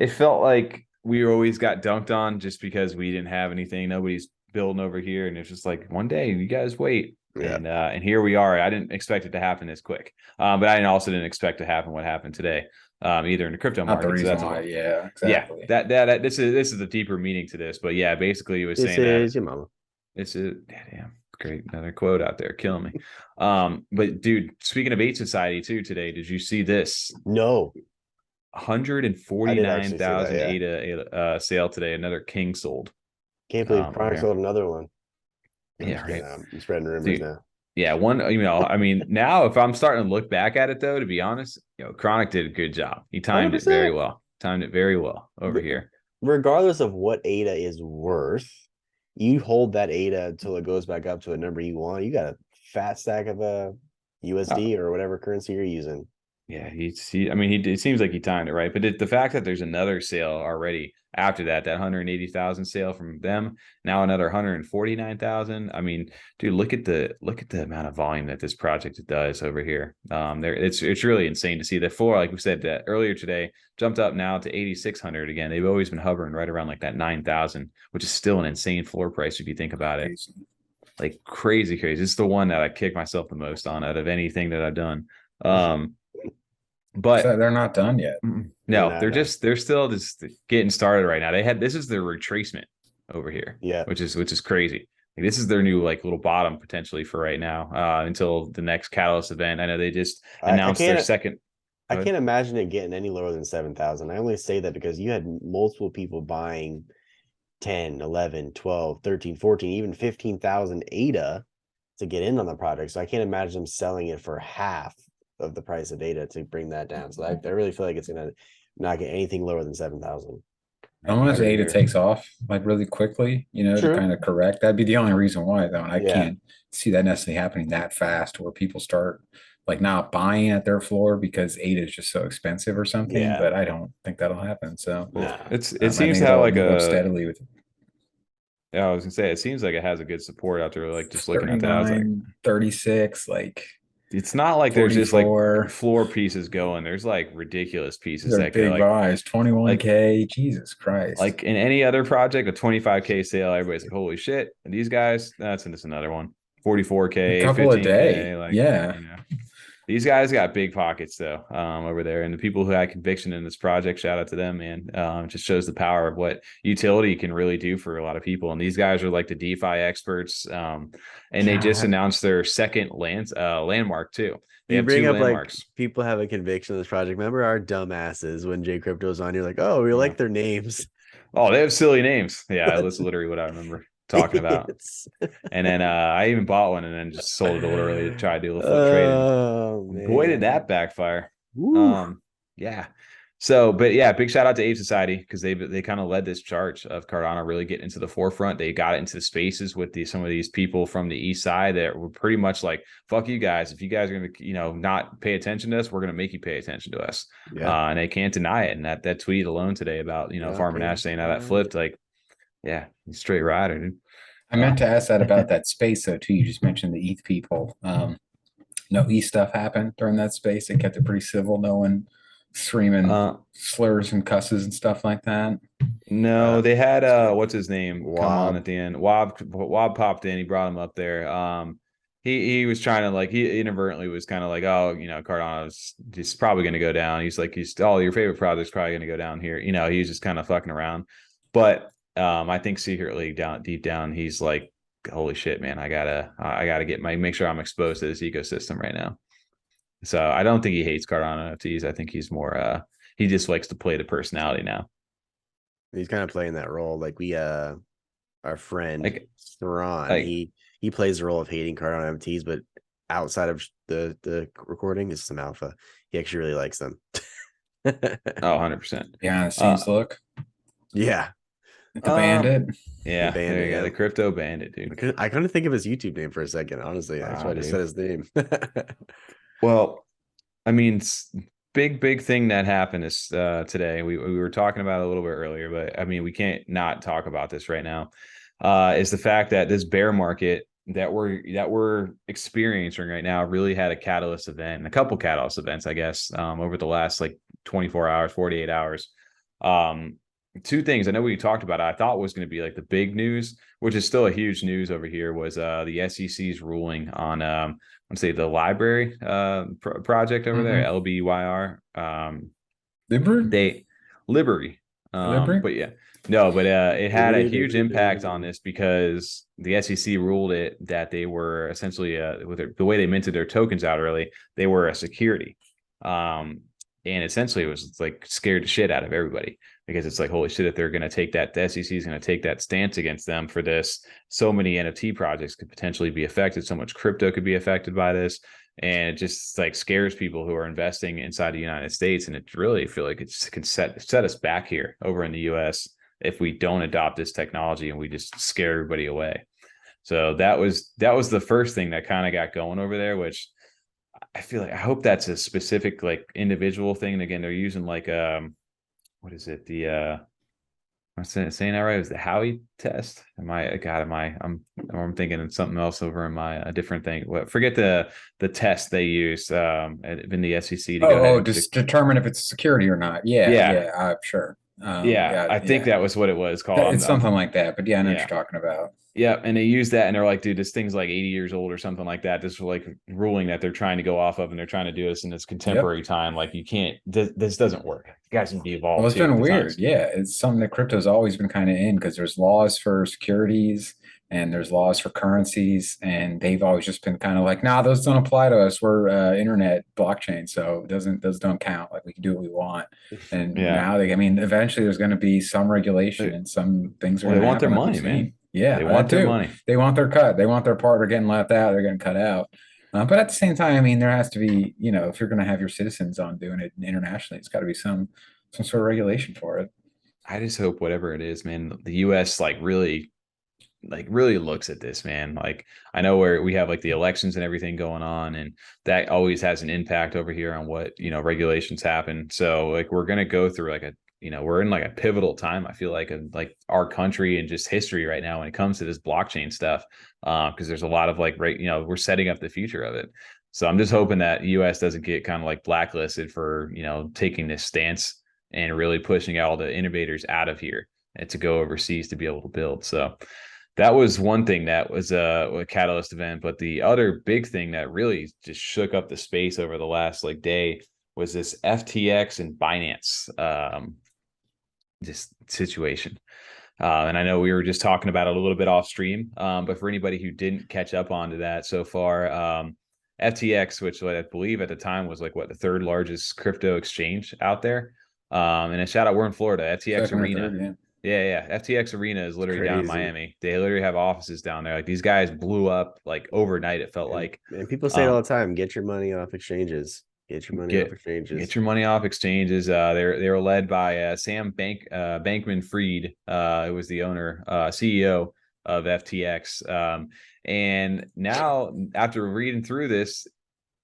felt like we always got dunked on just because we didn't have anything. Nobody's building over here, and it's just like one day you guys wait. And here we are. I didn't expect it to happen this quick, but I also didn't expect to happen what happened today, either in the crypto market. Exactly. This is the deeper meaning to this, but yeah, basically it was saying that your mama. damn great. Another quote out there, killing me. But dude, speaking of Ape Society too, today, did you see this? No, I did actually see that. 149,000 Yeah, ADA sale today. Another king sold. can't believe Over Chronic here. sold another one. I'm Yeah, just kidding. right. I'm spreading rumors Dude. now. Yeah, I mean, now if I'm starting to look back at it though, to be honest, Chronic did a good job. He timed it very 100%. well. Timed it very well over here. Regardless of what ADA is worth, you hold that ADA until it goes back up to a number you want. You got a fat stack of USD or whatever currency you're using. Yeah, I mean, it seems like he timed it right, but the fact that there's another sale already after that 180,000 sale from them, now another 149,000. I mean, dude, look at the amount of volume that this project does over here. It's really insane to see the floor, like we said that earlier today, jumped up now to 8,600 again. They've always been hovering right around like that 9,000, which is still an insane floor price if you think about it. Like crazy. It's the one that I kick myself the most on out of anything that I've done. But So they're not done yet. no, they're still just getting started right now. This is their retracement over here, Yeah, which is crazy. Like, this is their new like little bottom potentially for right now, until the next Catalyst event. I know they just announced their second. I can't imagine it getting any lower than 7,000. I only say that because you had multiple people buying 10, 11, 12, 13, 14, even 15,000 ADA to get in on the project. So I can't imagine them selling it for half of the price of data to bring that down. So I really feel like it's gonna not get anything lower than 7,000. Unless ADA takes off like really quickly, to kind of correct. That'd be the only reason why, though. And I can't see that necessarily happening that fast where people start like not buying at their floor because ADA is just so expensive or something. Yeah. But I don't think that'll happen. So it seems to have like move up steadily with. Yeah, I was gonna say it seems like it has a good support out there. Like just looking at that, I was like 36, like it's not like 44. there's just like floor pieces going. There's like ridiculous pieces that big go like buys, 21K. Jesus Christ! Like in any other project, a 25K sale, everybody's like, "Holy shit!" And these guys, that's just another one, 44K, a couple 15K, a day. like yeah. These guys got big pockets though, over there, and the people who had conviction in this project, shout out to them, man. Just shows the power of what utility can really do for a lot of people. And these guys are like the DeFi experts, and they just announced their second landmark too. They have bring two up landmarks. Like people have a conviction in this project. Remember our dumbasses when J Crypto's on? You're like, oh, we like their names. Oh, they have silly names. Yeah, that's literally what I remember talking about. And then I even bought one and then just sold it a little early to try to do a little flip trading. Oh, Boy, did that backfire. Woo. Yeah. So, but yeah, big shout out to Ape Society because they kind of led this charge of Cardano really getting into the forefront. They got it into the spaces with some of these people from the east side that were pretty much like, "Fuck you guys! If you guys are gonna not pay attention to us, we're gonna make you pay attention to us." Yeah. And they can't deny it. And that tweet alone today about Farmer Nash saying how that flipped, like, yeah, straight rider, dude. I meant to ask that about that space though too. You just mentioned the ETH people. No ETH stuff happened during that space. They kept it pretty civil. No one screaming slurs and cusses and stuff like that. No, they had what's his name come on at the end. Wob popped in. He brought him up there. He was trying to he inadvertently was kind of like, oh, Cardano's just probably going to go down. He's like, your favorite project's probably going to go down here. He was just kind of fucking around. But I think secretly deep down, he's like, holy shit, man, I gotta make sure I'm exposed to this ecosystem right now. So I don't think he hates Cardano NFTs. I think he's more he just likes to play the personality now. He's kind of playing that role. Like our friend Theron, he plays the role of hating Cardano NFTs, but outside of the recording is some alpha. He actually really likes them. 100%. Yeah, scenes look. Yeah. The bandit. Yeah, the crypto bandit, dude. I couldn't think of his YouTube name for a second, honestly. That's why I just said his name. Well, I mean, big thing that happened is today. We were talking about it a little bit earlier, but I mean, we can't not talk about this right now. Is the fact that this bear market that we're experiencing right now really had a catalyst event, and a couple catalyst events, I guess, over the last 24 hours, 48 hours. Two things I know we talked about, I thought was going to be the big news, which is still a huge news over here, was the SEC's ruling on let's say the LBRY project over there, LBYR. LBRY? LBRY. LBRY? But yeah, No, but it had a huge impact on this because the SEC ruled it that they were essentially with the way they minted their tokens out early, they were a security. And essentially it was like scared the shit out of everybody because it's like, holy shit, if they're going to take that, the SEC is going to take that stance against them for this. So many NFT projects could potentially be affected. So much crypto could be affected by this. And it just like scares people who are investing inside the United States. And it really feel like it can set us back here over in the US if we don't adopt this technology and we just scare everybody away. So that was the first thing that kind of got going over there, which I feel like I hope that's a specific like individual thing. And again, they're using like what is it? The I'm saying that right? It was the Howey test. I'm thinking of something else over in my a different thing. Forget the test they used in the SEC to go ahead and just determine if it's security or not. Yeah, sure. I think that was what it was called. It's something like that, but yeah, I know what Yeah. you're talking about. Yeah, and they use that, and they're like, dude, this thing's like 80 years old or something like that. This is like ruling that they're trying to go off of, and they're trying to do this in this contemporary time. Like, you can't. This doesn't work. You guys need to evolve. Well, it's been weird. Yeah, it's something that crypto's always been kind of in because there's laws for securities and there's laws for currencies, and they've always just been kind of like, nah, those don't apply to us. We're internet blockchain, so those don't count. Like, we can do what we want. And now I mean, eventually there's going to be some regulation and some things are going to want their happen, money, man. Yeah, they want their money. They want their cut. They want their part. They're getting left out. They're getting cut out. But at the same time, I mean, there has to be, if you're going to have your citizens on doing it internationally, it's got to be some sort of regulation for it. I just hope whatever it is, man, the US really looks at this, man. Like, I know where we have like the elections and everything going on, and that always has an impact over here on what, regulations happen. So like, we're going to go through like we're in like a pivotal time, I feel like, of like our country and just history right now when it comes to this blockchain stuff. Because there's a lot of like, we're setting up the future of it. So I'm just hoping that US doesn't get kind of like blacklisted for, taking this stance and really pushing all the innovators out of here and to go overseas to be able to build. So that was one thing that was a catalyst event. But the other big thing that really just shook up the space over the last like day was this FTX and Binance just situation. And I know we were just talking about it a little bit off stream, but for anybody who didn't catch up onto that so far, FTX, which I believe at the time was like the third largest crypto exchange out there. And a shout out, we're in Florida, FTX Arena. Yeah. FTX Arena is literally down in Miami. They literally have offices down there. Like, these guys blew up like overnight, it felt like. And people say it all the time, get your money off exchanges. Get your money off exchanges. Get your money off exchanges. They were led by Sam Bankman-Fried. It was the owner, CEO of FTX. And now, after reading through this,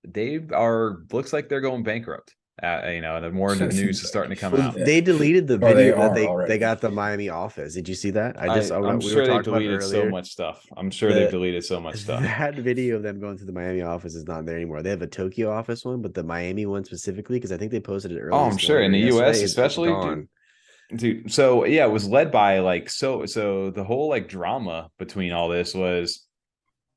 looks like they're going bankrupt. The more the news is starting to come out. They deleted the video that they got the Miami office. Did you see that? I'm sure they deleted so much stuff. I'm sure they've deleted so much stuff. That video of them going to the Miami office is not there anymore. They have a Tokyo office one, but the Miami one specifically, because I think they posted it earlier. Oh, I'm sure in the US especially, dude. So yeah, it was led by like so the whole like drama between all this was.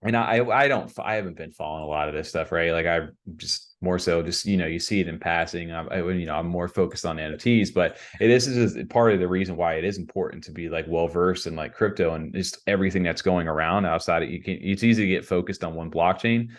And I haven't been following a lot of this stuff, right? Like, I just more so just, you see it in passing. I'm more focused on NFTs, but this is part of the reason why it is important to be like well-versed in like crypto and just everything that's going around outside of it's easy to get focused on one blockchain.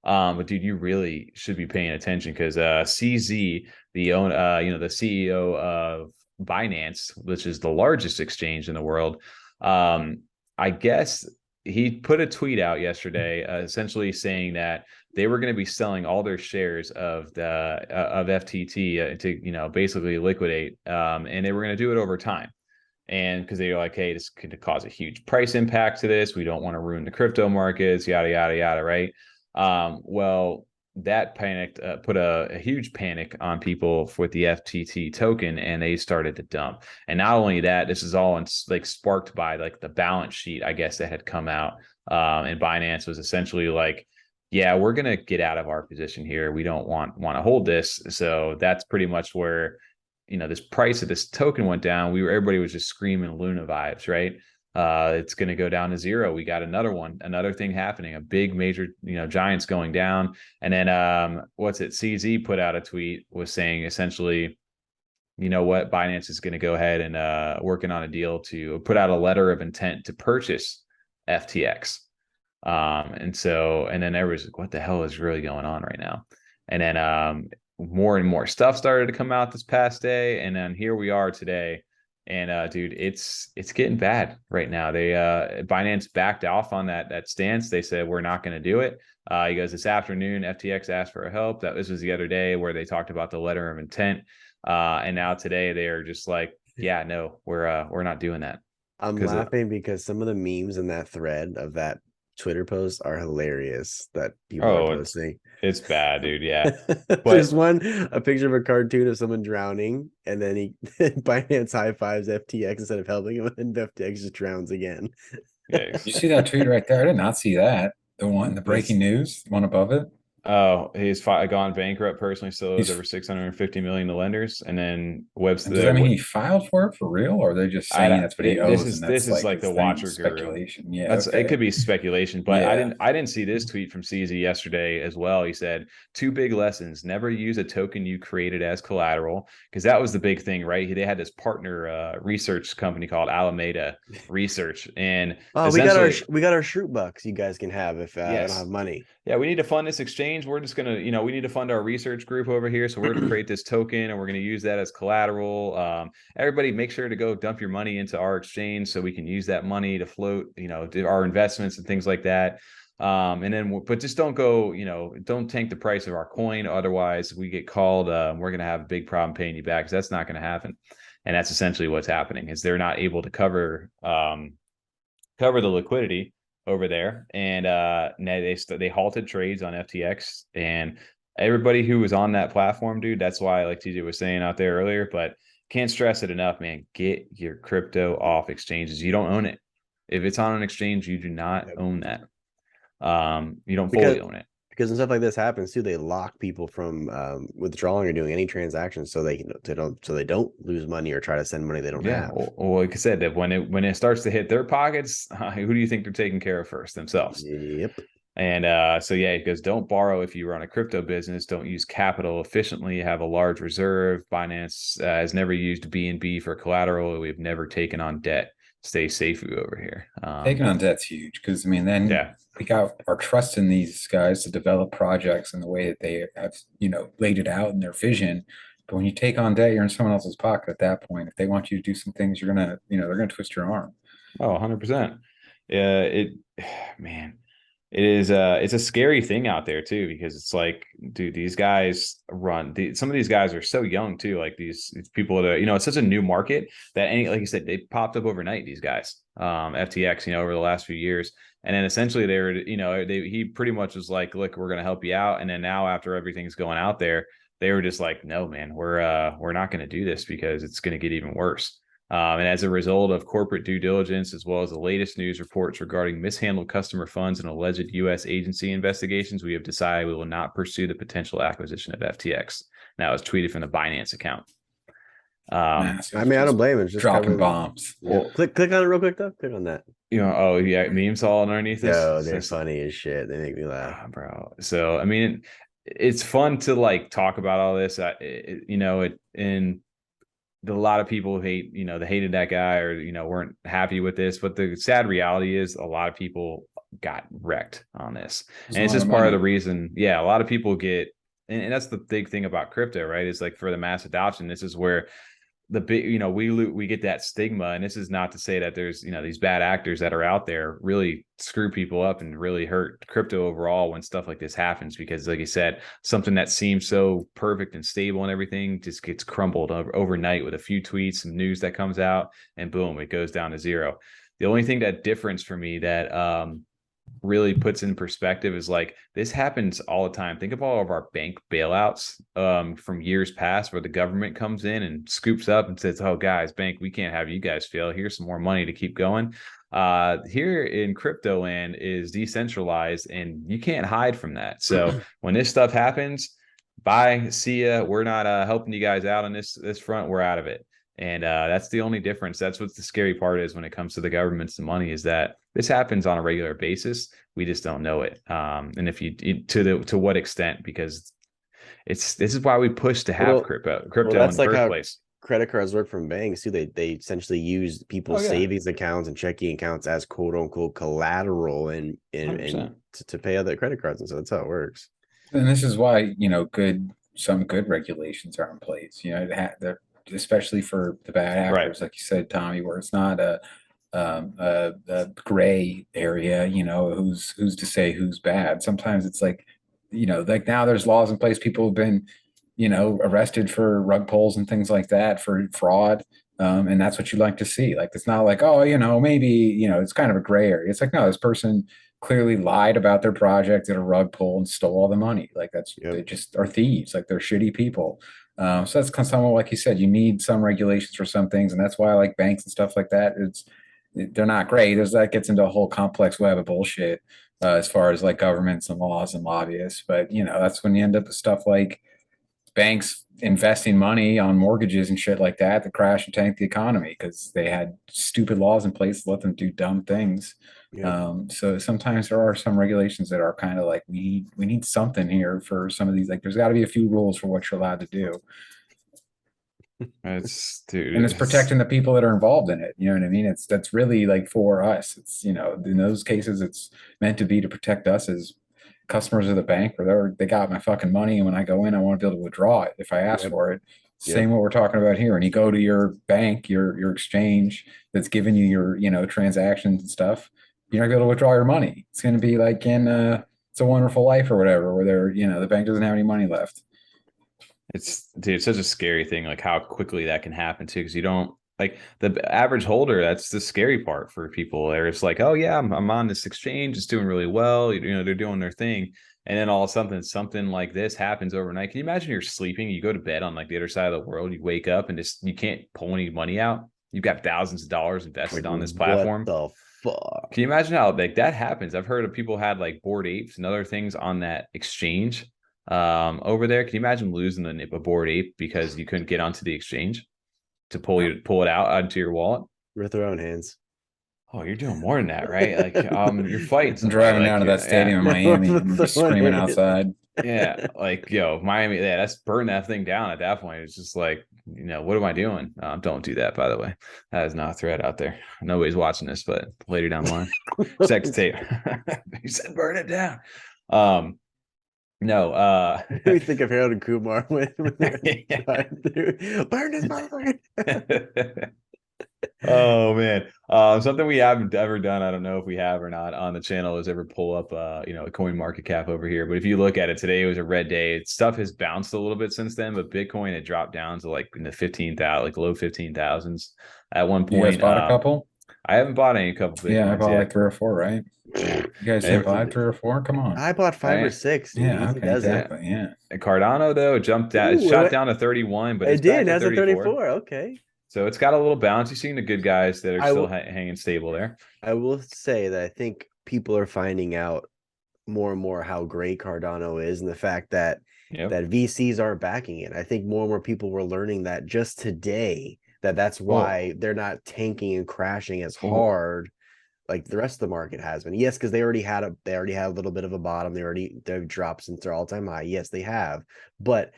But dude, you really should be paying attention because CZ, the CEO of Binance, which is the largest exchange in the world, I guess he put a tweet out yesterday, essentially saying that they were going to be selling all their shares of FTT to basically liquidate, and they were going to do it over time. And because they were like, hey, this could cause a huge price impact to this. We don't want to ruin the crypto markets, yada yada yada, right? Well, that put a huge panic on people with the FTT token, and they started to dump. And not only that, this is all sparked by like the balance sheet, I guess, that had come out. And Binance was essentially like, yeah, we're gonna get out of our position here. We don't want to hold this. So that's pretty much where this price of this token went down. Everybody was just screaming Luna vibes, right? It's going to go down to zero. We got another thing happening, a big major, giants going down. And then CZ put out a tweet was saying essentially you know what, Binance is going to go ahead and working on a deal to put out a letter of intent to purchase FTX. And then everybody's like, what the hell is really going on right now? And then more and more stuff started to come out this past day, and then here we are today. And dude, it's getting bad right now. They Binance backed off on that stance. They said we're not going to do it. He goes, this afternoon, FTX asked for help. This was the other day where they talked about the letter of intent. And now today they are just like, yeah, no, we're not doing that. I'm laughing because some of the memes in that thread of that Twitter post are hilarious that people are posting. It's bad, dude. Yeah. There's a picture of a cartoon of someone drowning, and then Binance high fives FTX instead of helping him, and FTX just drowns again. Yeah. You see that tweet right there? I did not see that. The breaking news, one above it. Oh, he's gone bankrupt personally, still owes over $650 million to lenders. And then does that mean he filed for it for real, or are they just saying that's what he owes? This is like the watcher speculation. Guru. Yeah, It could be speculation, but I didn't see this tweet from CZ yesterday as well. He said 2 big lessons: never use a token you created as collateral, because that was the big thing, right? They had this partner research company called Alameda Research, and we got our Shroot bucks. You guys can have if I don't have money. Yeah, we need to fund this exchange. We're just gonna, we need to fund our research group over here. So we're gonna create this token and we're gonna use that as collateral. Everybody make sure to go dump your money into our exchange so we can use that money to float, do our investments and things like that. But just don't go, don't tank the price of our coin. Otherwise we get called, we're gonna have a big problem paying you back, because that's not gonna happen. And that's essentially what's happening, is they're not able to cover the liquidity over there, and they halted trades on FTX, and everybody who was on that platform, dude, that's why, like TJ was saying out there earlier, but can't stress it enough, man, get your crypto off exchanges. You don't own it. If it's on an exchange, you do not own that. You don't fully own it. Because when stuff like this happens too, they lock people from withdrawing or doing any transactions, so they don't lose money or try to send money they don't have. Well, like I said, that when it starts to hit their pockets, who do you think they're taking care of first? Themselves. Yep. And it goes, don't borrow if you run a crypto business. Don't use capital efficiently. Have a large reserve. Binance has never used BNB for collateral. We've never taken on debt. Stay safe over here. Taking on debt's huge, because then we got our trust in these guys to develop projects in the way that they have, laid it out in their vision. But when you take on debt, you're in someone else's pocket at that point. If they want you to do some things, you're gonna, they're gonna twist your arm. Oh, 100%. Man, it is it's a scary thing out there too, because it's like, dude, these guys some of these guys are so young too, like these people that it's such a new market that like you said, they popped up overnight, these guys, FTX, over the last few years. And then essentially they were, he pretty much was like, look, we're going to help you out. And then now, after everything's going out there, they were just like, no, man, we're not going to do this, because it's going to get even worse. And as a result of corporate due diligence, as well as the latest news reports regarding mishandled customer funds and alleged U.S. agency investigations, we have decided we will not pursue the potential acquisition of FTX. Now, it's tweeted from the Binance account. I don't blame it. It's just dropping bombs. Well, click on it real quick though. Click on that. Oh yeah, memes all underneath this. No, they're funny as shit. They make me laugh, bro. So I mean, it's fun to like talk about all this. And a lot of people hate, they hated that guy, or weren't happy with this. But the sad reality is, a lot of people got wrecked on this, and it's just part of the reason. Yeah, a lot of people get, and that's the big thing about crypto, right? Is like, for the mass adoption, this is where the big, we get that stigma. And this is not to say that there's, these bad actors that are out there really screw people up and really hurt crypto overall when stuff like this happens, because like you said, something that seems so perfect and stable and everything just gets crumbled overnight with a few tweets, some news that comes out, and boom, it goes down to zero. The only thing that difference for me that really puts in perspective is, like, this happens all the time. Think of all of our bank bailouts from years past, where the government comes in and scoops up and says, oh guys, bank, we can't have you guys fail. Here's some more money to keep going. Here in crypto land is decentralized, and you can't hide from that. So when this stuff happens, bye, see ya. We're not helping you guys out on this front. We're out of it. And that's the only difference. That's what the scary part is when it comes to the governments and money, is that this happens on a regular basis. We just don't know it. And if you to what extent, because this is why we push to have crypto in the first place. credit cards work from banks too. They essentially use people's savings accounts and checking accounts as quote unquote collateral and 100%. to pay other credit cards, and so that's how it works. And this is why, some good regulations are in place, especially for the bad actors, like you said, Tommy, where it's not a gray area, who's to say who's bad. Sometimes it's like, like now there's laws in place. People have been, arrested for rug pulls and things like that for fraud. And that's what you like to see. Like, it's not like, oh, maybe, it's kind of a gray area. It's like, no, this person clearly lied about their project, did a rug pull and stole all the money. Like they just are thieves. Like they're shitty people. So that's kind of somewhat, like you said, you need some regulations for some things. And that's why I like banks and stuff like that. They're not great. That gets into a whole complex web of bullshit as far as like governments and laws and lobbyists. But, that's when you end up with stuff like banks investing money on mortgages and shit like that crash and tank the economy because they had stupid laws in place to let them do dumb things. So sometimes there are some regulations that are kind of like, we need something here for some of these. Like, there's got to be a few rules for what you're allowed to do. And it's protecting the people that are involved in it. You know what I mean? That's really like for us. It's, in those cases, it's meant to be to protect us as customers of the bank, where they got my fucking money, and when I go in, I want to be able to withdraw it if I ask for it. Same what we're talking about here. When you go to your bank, your exchange that's giving you your transactions and stuff, you're not going to withdraw your money. It's going to be like in It's a Wonderful Life or whatever, where the bank doesn't have any money left. It's such a scary thing, like how quickly that can happen too, because you don't like the average holder. That's the scary part for people. They're just like, oh yeah, I'm on this exchange, it's doing really well. They're doing their thing, and then all of a sudden something like this happens overnight. Can you imagine you're sleeping, you go to bed on like the other side of the world, you wake up and just you can't pull any money out. You've got thousands of dollars invested on this platform. What the fuck? Can you imagine how like that happens? I've heard of people had like Bored Apes and other things on that exchange. Over there, can you imagine losing a Bored Ape because you couldn't get onto the exchange to pull it out onto your wallet with their own hands? Oh, you're doing more than that, right? Like, you're fighting. I'm driving down to that stadium in Miami and just screaming outside. Yeah, like, Miami. Yeah, that's burn that thing down at that point. It's just like, what am I doing? Don't do that, by the way. That is not a threat out there. Nobody's watching this, but later down the line, sex tape. He said, burn it down. No, we think of Harold and Kumar when they're burn this motherfucker. Oh man. Something we haven't ever done, I don't know if we have or not on the channel, is ever pull up a CoinMarketCap over here. But if you look at it, today it was a red day. Stuff has bounced a little bit since then, but Bitcoin had dropped down to like in the 15,000, like low 15,000s at one point. You guys bought a couple? I haven't bought any couple Bitcoins. Yeah, I bought yet. Like 3 or 4, right? You guys have bought 3 or 4? Come on. I bought 5 or 6. Yeah, okay, exactly. Yeah. And Cardano though jumped down, it shot down to 31, but it did. That's a 34. Okay. So it's got a little bounce. You're seeing the good guys that are still hanging stable there. I will say that I think people are finding out more and more how great Cardano is, and the fact that that VCs are backing it. I think more and more people were learning that just today. That's why they're not tanking and crashing as hard like the rest of the market has been. Yes, because they already had a little bit of a bottom. They've dropped since their all-time high. Yes, they have, but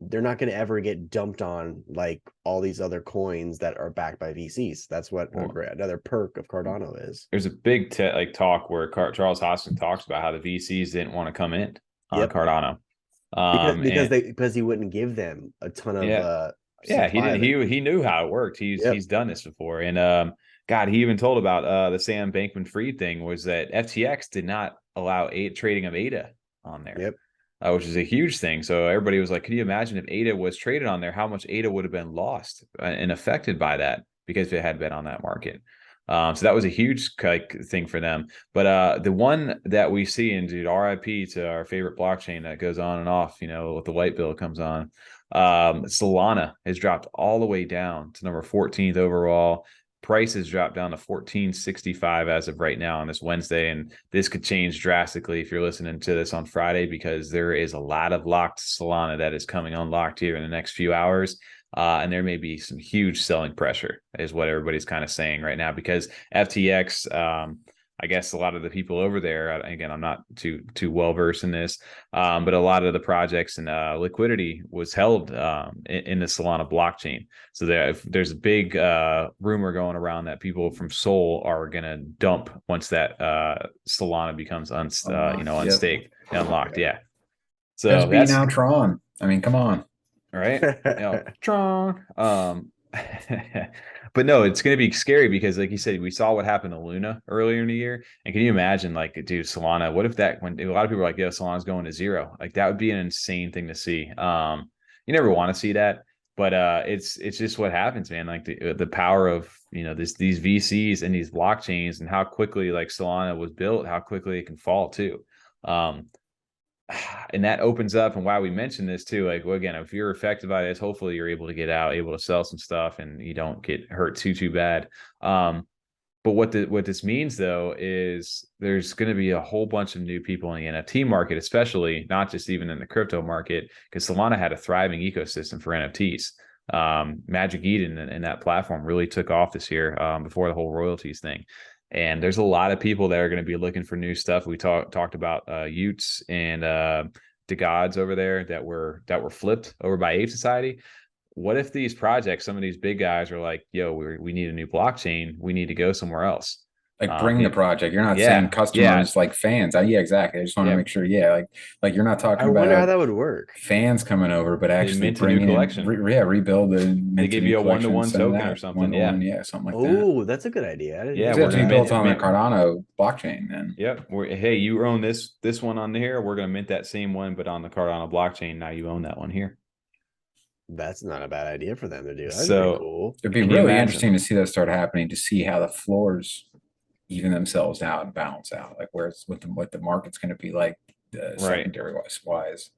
they're not going to ever get dumped on like all these other coins that are backed by VCs. That's what another perk of Cardano is. There's a big talk where Charles Hosky talks about how the VCs didn't want to come in on Cardano because he wouldn't give them a ton of he didn't. He knew how it worked. He's done this before, and God, he even told about the Sam Bankman-Fried thing was that FTX did not allow trading of ADA on there. Which is a huge thing. So everybody was like, can you imagine if ADA was traded on there, how much ADA would have been lost and affected by that because it had been on that market. So that was a huge thing for them. But the one that we see, and dude, RIP to our favorite blockchain that goes on and off, with the white bill comes on. Solana has dropped all the way down to number 14th overall. Price has dropped down to 1465 as of right now on this Wednesday, and this could change drastically if you're listening to this on Friday, because there is a lot of locked Solana that is coming unlocked here in the next few hours, and there may be some huge selling pressure is what everybody's kind of saying right now, because FTX I guess a lot of the people over there, again, I'm not too well versed in this, but a lot of the projects and liquidity was held in the Solana blockchain. So there's a big rumor going around that people from Sol are going to dump once that Solana becomes unstaked, unlocked. Yeah. So Just be now Tron. I mean, come on. Right. Tron. But no, it's going to be scary because, like you said, we saw what happened to Luna earlier in the year. And can you imagine, like, dude, Solana, what if that, when a lot of people are like, yeah, Solana's going to zero, like that would be an insane thing to see. You never want to see that, but it's just what happens, man. Like the power of, these VCs and these blockchains, and how quickly like Solana was built, how quickly it can fall too. And that opens up, and why we mentioned this too, like, well, again, if you're affected by this, hopefully you're able to get out, able to sell some stuff, and you don't get hurt too bad. But what this means though is there's going to be a whole bunch of new people in the NFT market, especially not just even in the crypto market, because Solana had a thriving ecosystem for NFTs. Magic Eden and that platform really took off this year, before the whole royalties thing. And there's a lot of people that are going to be looking for new stuff. We talked about Utes and the gods over there that were flipped over by Ape Society. What if these projects, some of these big guys are like, yo, we need a new blockchain. We need to go somewhere else. Like bring the project. You're not saying customers like fans. Yeah, exactly. I just want to make sure. Yeah, like you're not talking about. I wonder how that would work. Fans coming over, but actually bring a new collection. Rebuild the. They give you a 1-to-1 token or something. Something like that. Oh, that's a good idea. We're going to be built on the Cardano blockchain then. Yep. Hey, you own this one on here. We're going to mint that same one, but on the Cardano blockchain. Now you own that one here. That's not a bad idea for them to do. That'd be cool. It'd be really interesting to see that start happening, to see how the floors even themselves out and balance out, like where it's what the market's going to be like, secondary wise.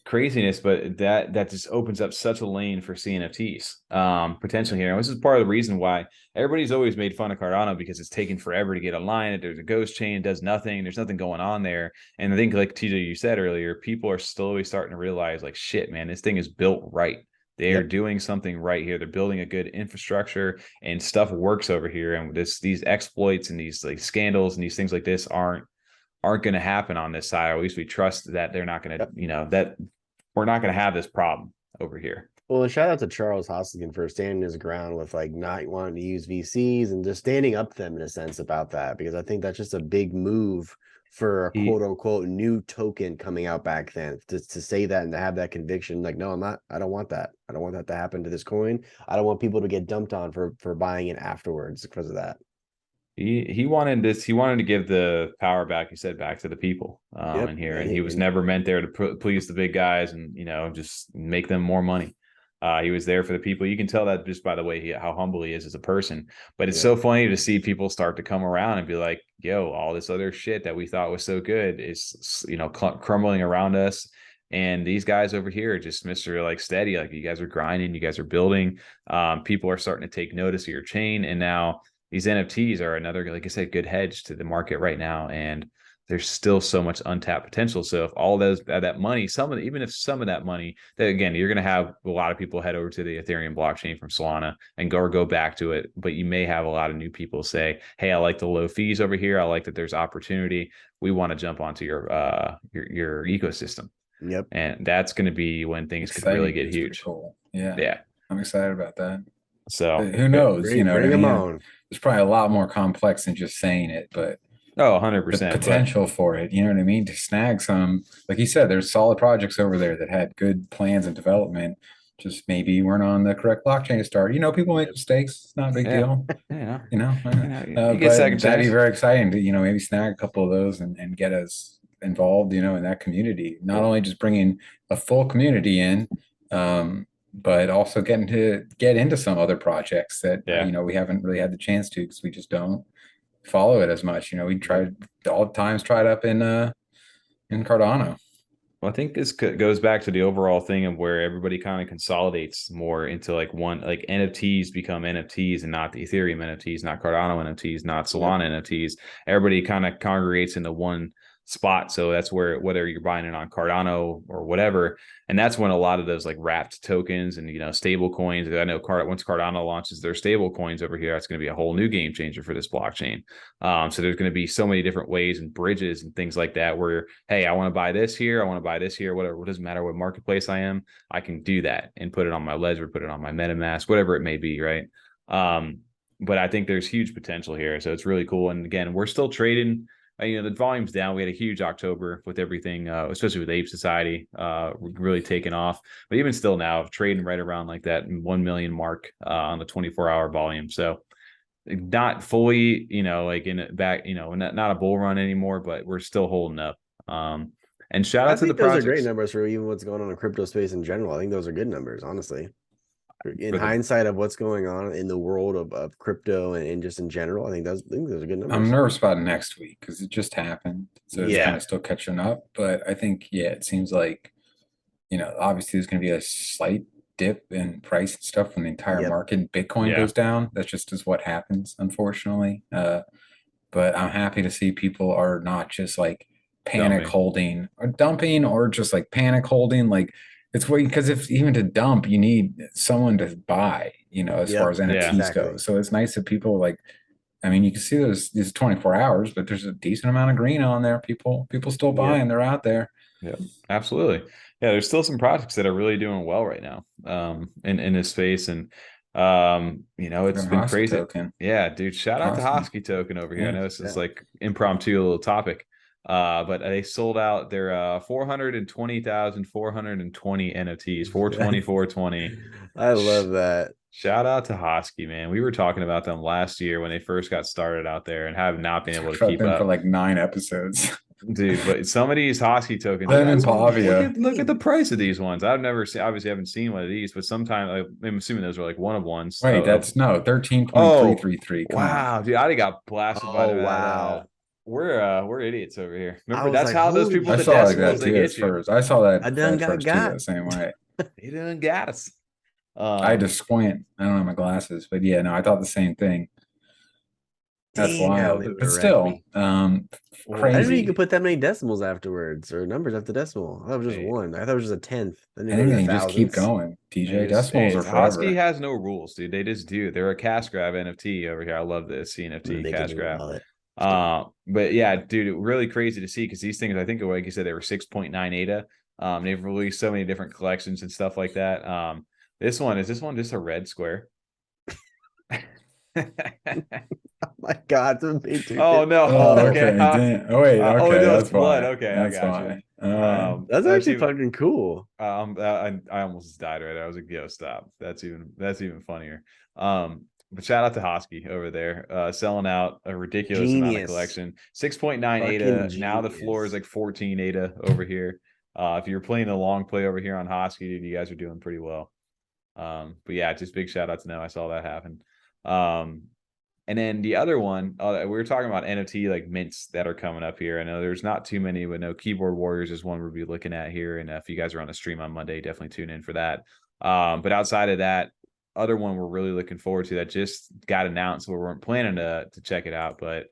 Craziness, but that just opens up such a lane for CNFTs potentially here. And this is part of the reason why everybody's always made fun of Cardano, because it's taken forever to get online. There's a ghost chain, it does nothing. There's nothing going on there. And I think, like TJ, you said earlier, people are slowly starting to realize, like, shit, man, this thing is built right. They are doing something right here. They're building a good infrastructure, and stuff works over here. And these exploits and these like scandals and these things like this aren't going to happen on this side. Or at least we trust that they're not going to, that we're not going to have this problem over here. Well, and shout out to Charles Hosky for standing his ground with like not wanting to use VCs and just standing up to them in a sense about that, because I think that's just a big move for a quote unquote new token coming out back then, to say that and to have that conviction, like, no, I don't want that. I don't want that to happen to this coin. I don't want people to get dumped on for buying it afterwards because of that. He wanted this. He wanted to give the power back. He said back to the people in here, and he was never meant there to please the big guys and just make them more money. He was there for the people. You can tell that just by the way how humble he is as a person. But it's so funny to see people start to come around and be like, yo, all this other shit that we thought was so good is, crumbling around us. And these guys over here are just Mr. like steady. Like, you guys are grinding, you guys are building. People are starting to take notice of your chain. And now these NFTs are another, like I said, good hedge to the market right now. And there's still so much untapped potential. So if all that money, even if some of that money, that again, you're going to have a lot of people head over to the Ethereum blockchain from Solana and go back to it. But you may have a lot of new people say, hey, I like the low fees over here. I like that there's opportunity. We want to jump onto your ecosystem. Yep. And that's going to be when things could really get huge. Cool. Yeah. I'm excited about that. So who knows? Bring them on. There's probably a lot more complex than just saying it, but 100%. The potential for it, you know what I mean? To snag some, like you said, there's solid projects over there that had good plans and development. Just maybe weren't on the correct blockchain to start. People make mistakes. It's not a big deal. You get second chance. That'd be very exciting to, maybe snag a couple of those and get us involved, in that community. Not only just bringing a full community in, but also get into some other projects that, we haven't really had the chance to, because we just don't follow it as much. We tried all the times, tried up in Cardano. Well, I think this goes back to the overall thing of where everybody kind of consolidates more into like one, like NFTs become NFTs and not the Ethereum NFTs, not Cardano NFTs, not Solana NFTs. Everybody kind of congregates into one spot. So that's where, whether you're buying it on Cardano or whatever, and that's when a lot of those like wrapped tokens and, you know, stable coins. I know once Cardano launches their stable coins over here, that's going to be a whole new game changer for this blockchain. So there's going to be so many different ways and bridges and things like that where, hey, I want to buy this here, I want to buy this here, whatever. It doesn't matter what marketplace I am, I can do that and put it on my ledger, put it on my MetaMask, whatever it may be, right? But I think there's huge potential here. So it's really cool. And again, we're still trading. You know, the volume's down. We had a huge October with everything, especially with Ape Society, really taking off. But even still now, trading right around like that 1 million mark on the 24-hour volume. So not fully, you know, like in back, you know, not a bull run anymore, but we're still holding up. And shout out to the projects. Those are great numbers for even what's going on in crypto space in general. I think those are good numbers, honestly. In hindsight of what's going on in the world of crypto and just in general, I think those are good numbers. I'm nervous about next week because it just happened. So it's kind of still catching up. But I think, yeah, it seems like, you know, obviously there's going to be a slight dip in price and stuff when the entire market and Bitcoin goes down. That just is what happens, unfortunately. But I'm happy to see people are not just like panic holding or dumping or just like panic holding. Like, it's waiting because if even to dump, you need someone to buy, you know, as far as NFTs go. So it's nice that people like, I mean, you can see these 24 hours, but there's a decent amount of green on there. People still buying, they're out there. Yeah, absolutely. Yeah, there's still some projects that are really doing well right now in this space. And you know, it's been crazy. Yeah, dude, shout out to Hosky token over here. I know this is like impromptu little topic. But they sold out their 420,420 NFTs, 420, 420. I love that. Shout out to Hosky, man. We were talking about them last year when they first got started out there and have not been able to keep up for like 9 episodes. Dude, but some of these Hosky tokens, look at the price of these ones. I've never seen, obviously haven't seen one of these, but sometimes I'm assuming those are like one of ones. Wait, that's no 13.333. Wow, dude, I already got blasted by that. Wow. We're idiots over here. Remember, that's like, how those people with the decimals they get you. I saw that. I done got the same way. You done got us. I had to squint. I don't have my glasses, but yeah, no, I thought the same thing. That's wild, but still, crazy. I didn't know you could put that many decimals afterwards or numbers after decimal. I thought it was just one. I thought it was just a tenth. And then just keep going. DJ decimals are forever. Hosky has no rules, dude. They just do. They're a cash grab NFT over here. I love this CNFT cash grab. But yeah, dude, really crazy to see because these things, I think, like you said, they were 6.9 ADA. They've released so many different collections and stuff like that. This one just a red square? Oh my God! Oh no! Okay. Oh wait. Okay. Oh no, it's blood. Fine. Okay, that's I got fine. That's actually fucking cool. I almost died right there. I was like, yo, stop. That's even funnier. But shout out to Hosky over there, selling out a ridiculous amount of collection. 6.9 ADA. Now the floor is like 14 ADA over here. If you're playing a long play over here on Hosky, dude, you guys are doing pretty well. But yeah, just big shout out to them. I saw that happen. And then the other one, we were talking about NFT like mints that are coming up here. I know there's not too many, but no, Keyboard Warriors is one we'll be looking at here. And if you guys are on the stream on Monday, definitely tune in for that. But outside of that, other one we're really looking forward to that just got announced. We weren't planning to check it out, but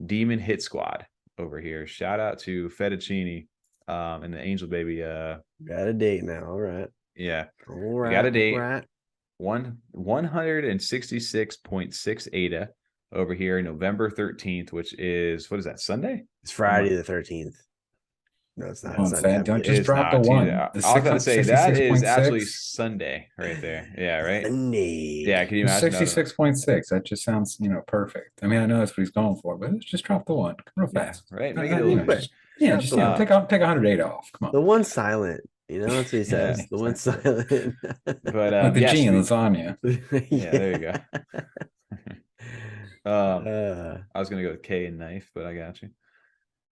Demon Hit Squad over here. Shout out to Fettuccine and the Angel Baby. Got a date now. All right. Yeah. All right. Got a date. Right. 166.6 ADA over here, November 13th, which is, what is that, Sunday? It's Friday the 13th. No, it's not. Don't just drop the one. I was going to say that is actually Sunday right there. Yeah, right? Sunday. Yeah, can you imagine? 66.6. That just sounds, perfect. I mean, I know that's what he's going for, but let's just drop the one real fast. Right? Make it a little bit. Yeah, just take 108 off. Come on. The one silent. That's what he says. The one silent. But like the G in lasagna. Yeah, there you go. I was gonna go with K and knife, but I got you.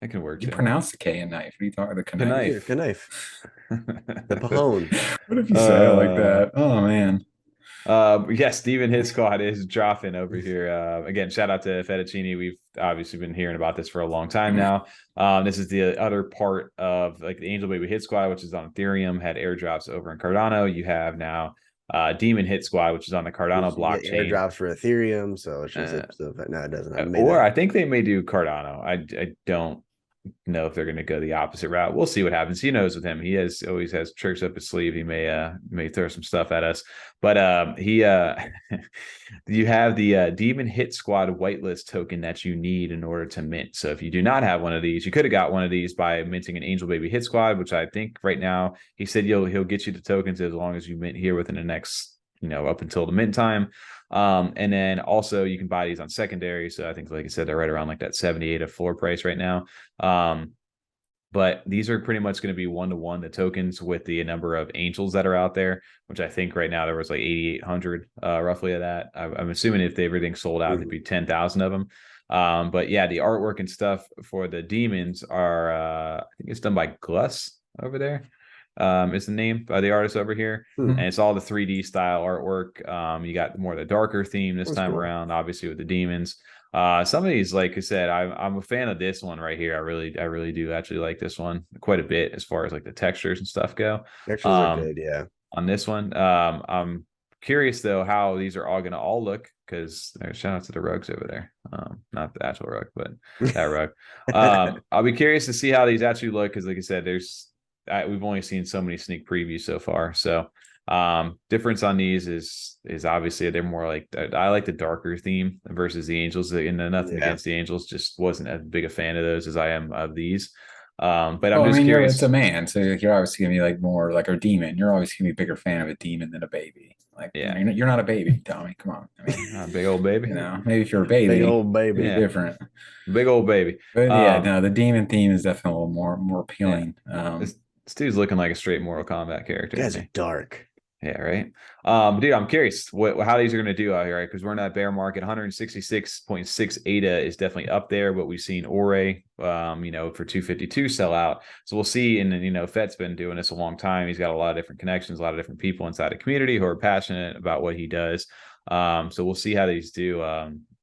That can work. You pronounce the K and knife. What are you talking about? The knife. The pahone. What if you say it like that? Oh man. Yes, Steven Hit Squad is dropping over here. Again, shout out to Fettuccine. We've obviously been hearing about this for a long time now. This is the other part of like the Angel Baby Hit Squad, which is on Ethereum, had airdrops over in Cardano. You have now Demon Hit Squad, which is on the Cardano blockchain. Airdrops for Ethereum, so it's just no, it doesn't. Or I think they may do Cardano. I don't know if they're going to go the opposite route. We'll see what happens. He knows with him. He always has tricks up his sleeve. He may throw some stuff at us, but you have the Demon Hit Squad whitelist token that you need in order to mint. So if you do not have one of these, you could have got one of these by minting an Angel Baby Hit Squad, which I think right now he said he'll get you the tokens as long as you mint here within the next, up until the mint time. And then also you can buy these on secondary. So I think, like I said, they're right around like that 78 of floor price right now. But these are pretty much going to be 1-to-1 the tokens with the number of angels that are out there, which I think right now there was like 8,800 roughly of that. I'm assuming if everything sold out, there'd be 10,000 of them. But yeah, the artwork and stuff for the demons are, I think it's done by Glus over there. Is the name by the artist over here, and it's all the 3D style artwork. You got more of the darker theme this time around, obviously with the demons. Some of these, like I said, I'm a fan of this one right here. I really do actually like this one quite a bit as far as like the textures and stuff go. Textures are good, yeah. On this one, I'm curious though how these are all going to all look, because shout out to the rugs over there. Not the actual rug, but that rug. I'll be curious to see how these actually look, because like I said, we've only seen so many sneak previews so far. So difference on these is obviously they're more like, I like the darker theme versus the angels, and nothing against the angels, just wasn't as big a fan of those as I am of these. But I'm just curious. It's a man, so you're obviously gonna be like more like a demon. You're always gonna be a bigger fan of a demon than a baby. Like, yeah, you're not a baby, Tommy. Come on, I mean, a big old baby. Maybe if you're a baby, big old baby, different. Big old baby. But yeah, no, the demon theme is definitely a little more appealing. Yeah. This dude's looking like a straight Mortal Kombat character. You guys are dark. Yeah, right. Dude, I'm curious how these are going to do out here, right? Because we're in that bear market. 166.6 ADA is definitely up there, but we've seen Ore, for 252 sell out. So we'll see. And then, Fet's been doing this a long time. He's got a lot of different connections, a lot of different people inside the community who are passionate about what he does. So we'll see how these do.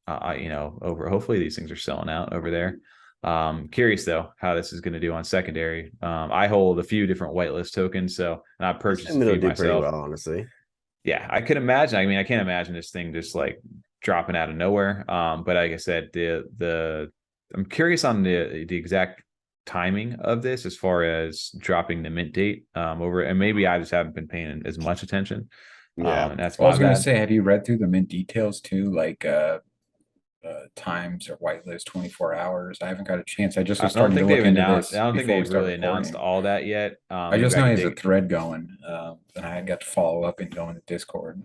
Hopefully these things are selling out over there. Curious though how this is going to do on secondary. I hold a few different whitelist tokens, so and I purchased a few myself. Pretty well, honestly. Yeah, I could imagine. I mean, I can't imagine this thing just like dropping out of nowhere. But like I said, I'm curious on the exact timing of this as far as dropping the mint date over, and maybe I just haven't been paying as much attention. Yeah, and that's what I was going to say. Have you read through the mint details too, like times or whitelist 24 hours? I haven't got a chance. I just was starting to look into this. I don't think they've really announced all that yet. I just know there's a thread going, and I got to follow up and go into Discord.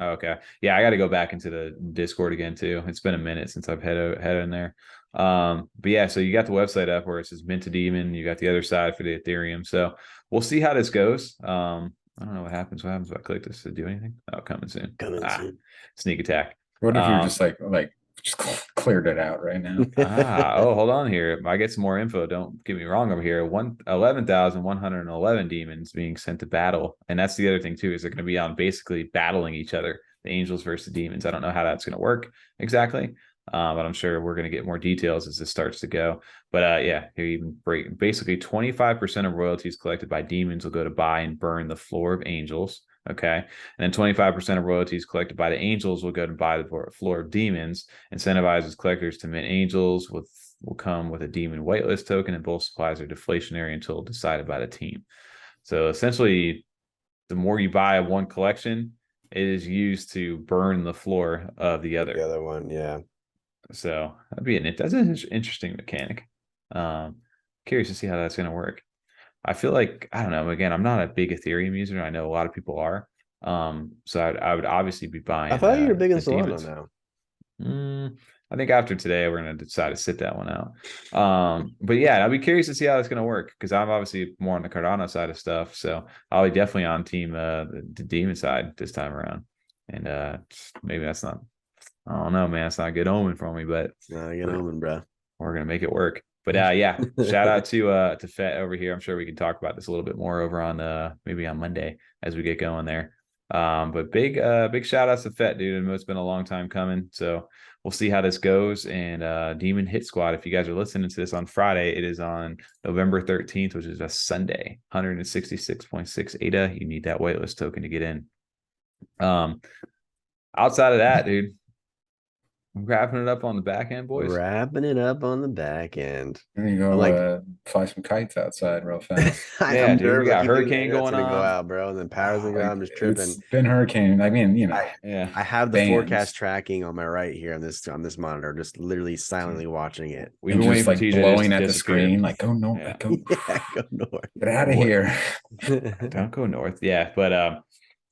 Okay, yeah, I got to go back into the Discord again too. It's been a minute since I've head in there. But yeah, so you got the website up where it says mint to demon. You got the other side for the Ethereum. So we'll see how this goes. I don't know what happens. What happens if I click this to do anything? Oh, coming soon. Soon. Sneak attack. What if you're just like just cleared it out right now? Hold on here. I get some more info. Don't get me wrong over here. 11,111 demons being sent to battle. And that's the other thing too, is they're going to be on basically battling each other, the angels versus the demons. I don't know how that's going to work exactly. But I'm sure we're going to get more details as this starts to go. But yeah, here you can break basically 25% of royalties collected by demons will go to buy and burn the floor of angels. Okay. And then 25% of royalties collected by the angels will go to buy the floor of demons. Incentivizes collectors to mint angels will come with a demon whitelist token, and both supplies are deflationary until decided by the team. So essentially, the more you buy of one collection, it is used to burn the floor of the other. The other one, yeah. So that's an interesting mechanic. Curious to see how that's going to work. I feel like, I don't know, again, I'm not a big Ethereum user. I know a lot of people are. So I would obviously be buying. I thought you were big in Solana now. I think after today, we're going to decide to sit that one out. But yeah, I'll be curious to see how it's going to work, because I'm obviously more on the Cardano side of stuff. So I'll be definitely on team the demon side this time around. And maybe that's not, I don't know, man. It's not a good omen for me, but it's not a good omen, bro. We're going to make it work. But yeah, shout out to Fet over here. I'm sure we can talk about this a little bit more over on maybe on Monday as we get going there. But big shout outs to Fet, dude. And it's been a long time coming. So we'll see how this goes. And Demon Hit Squad, if you guys are listening to this on Friday, it is on November 13th, which is a Sunday. 166.6 ADA. You need that whitelist token to get in. Outside of that, dude, wrapping it up on the back end, boys. Wrapping it up on the back end. There you go. I'm like, Fly some kites outside real fast. Yeah, I'm dude, we nervous. I got keep thinking hurricane internet's going gonna go on. out, bro, and then power's gonna go out. I'm just tripping. It's been hurricane. I mean, you know, Yeah. I have the bands. forecast tracking on my right here on this monitor, just literally silently watching it. We've and been waiting just for like TJ blowing to at the disappear. screen, like go north, Yeah. like go, Yeah, go north. get out of Boy. here. Don't go north. Yeah, but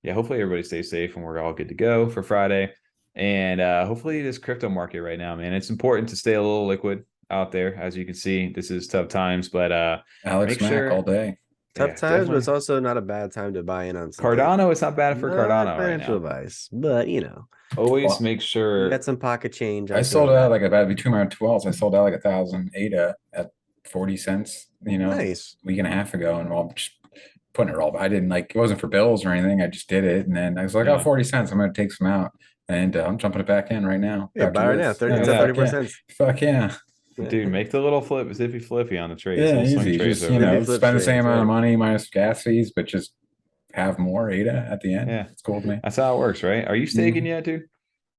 yeah, hopefully everybody stays safe and we're all good to go for Friday. And hopefully this crypto market right now, man, it's important to stay a little liquid out there. As you can see, this is tough times, but Alex make Mack sure all day. Tough yeah, times, but it's definitely. also not a bad time to buy in on some Cardano, it's not bad for Not Cardano right financial now. advice, but you know, Always Well, make you sure got some pocket change. I feel sold out bad. like about between my 12s. I sold out like 1,000 ADA at 40 cents, you know, Nice. a week and a half ago, and I'm just putting it all. I didn't like it wasn't for bills or anything. I just did it, and then I was like, Yeah. oh, 40 cents. I'm gonna take some out, and I'm jumping it back in right now. Yeah, after buy right now. this. 30, Look it's at at that. 30%. Fuck yeah. dude, make the little flip zippy flippy on the trades. Yeah, Little swing easy. trades Just, over you there. know, Flip spend the straight, same that's amount of right. money minus gas fees, but just have more ADA at the end. Yeah. It's cool with me. That's how it works, right? Are you staking yet, dude?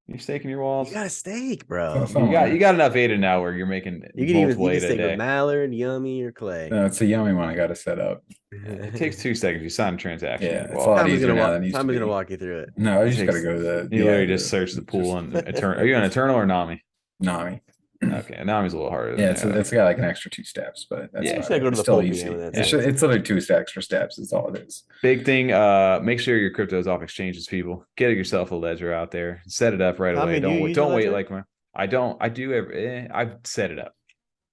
You staking your walls? You got a steak, bro. So- You got enough ADA now where you're making You can multiple even ADA a stake with day. Mallard, Yummy, or Clay. No, it's a yummy one I got to set up. It takes 2 seconds. You sign a transaction. Yeah, your it's a wallet. lot Tommy's easier gonna now walk. than it used to Tommy's gonna be. walk you through it. No, I It just got to takes- go to the. You literally just search the pool on Eternal. Are you on Eternal or Nami? Nami. Okay, Nami's a little harder. Yeah, than it's got like an extra 2 steps, but that's Yeah, about just gotta it. go to It's the still full easy. PM and that's It's, it. it's literally 2 extra steps. That's all it is. Big thing, make sure your crypto is off exchanges, people. Get yourself a ledger out there. Set it up right Tommy, away. do you use a Don't wait ledger? like my I don't. I do every I've set it up.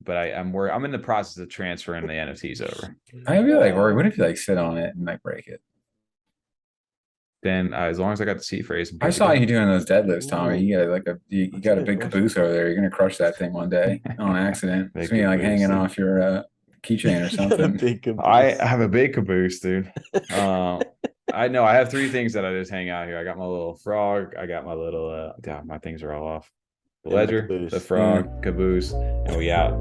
But I'm in the process of transferring the NFTs over. I'd be like, Rory, what if you like sit on it and like break it? Then as long as I got the seed phrase. I saw you doing those deadlifts, Tommy. Ooh. You got like you That's got a a good big question. caboose over there. You're gonna crush that thing one day on accident. Big It's me like caboose, hanging dude. off your keychain or Got a something. big caboose. I have a big caboose, dude. I know I have 3 things that I just hang out here. I got my little frog. I got my little my things are all off. The And the ledger, caboose. the frog, caboose, and we out.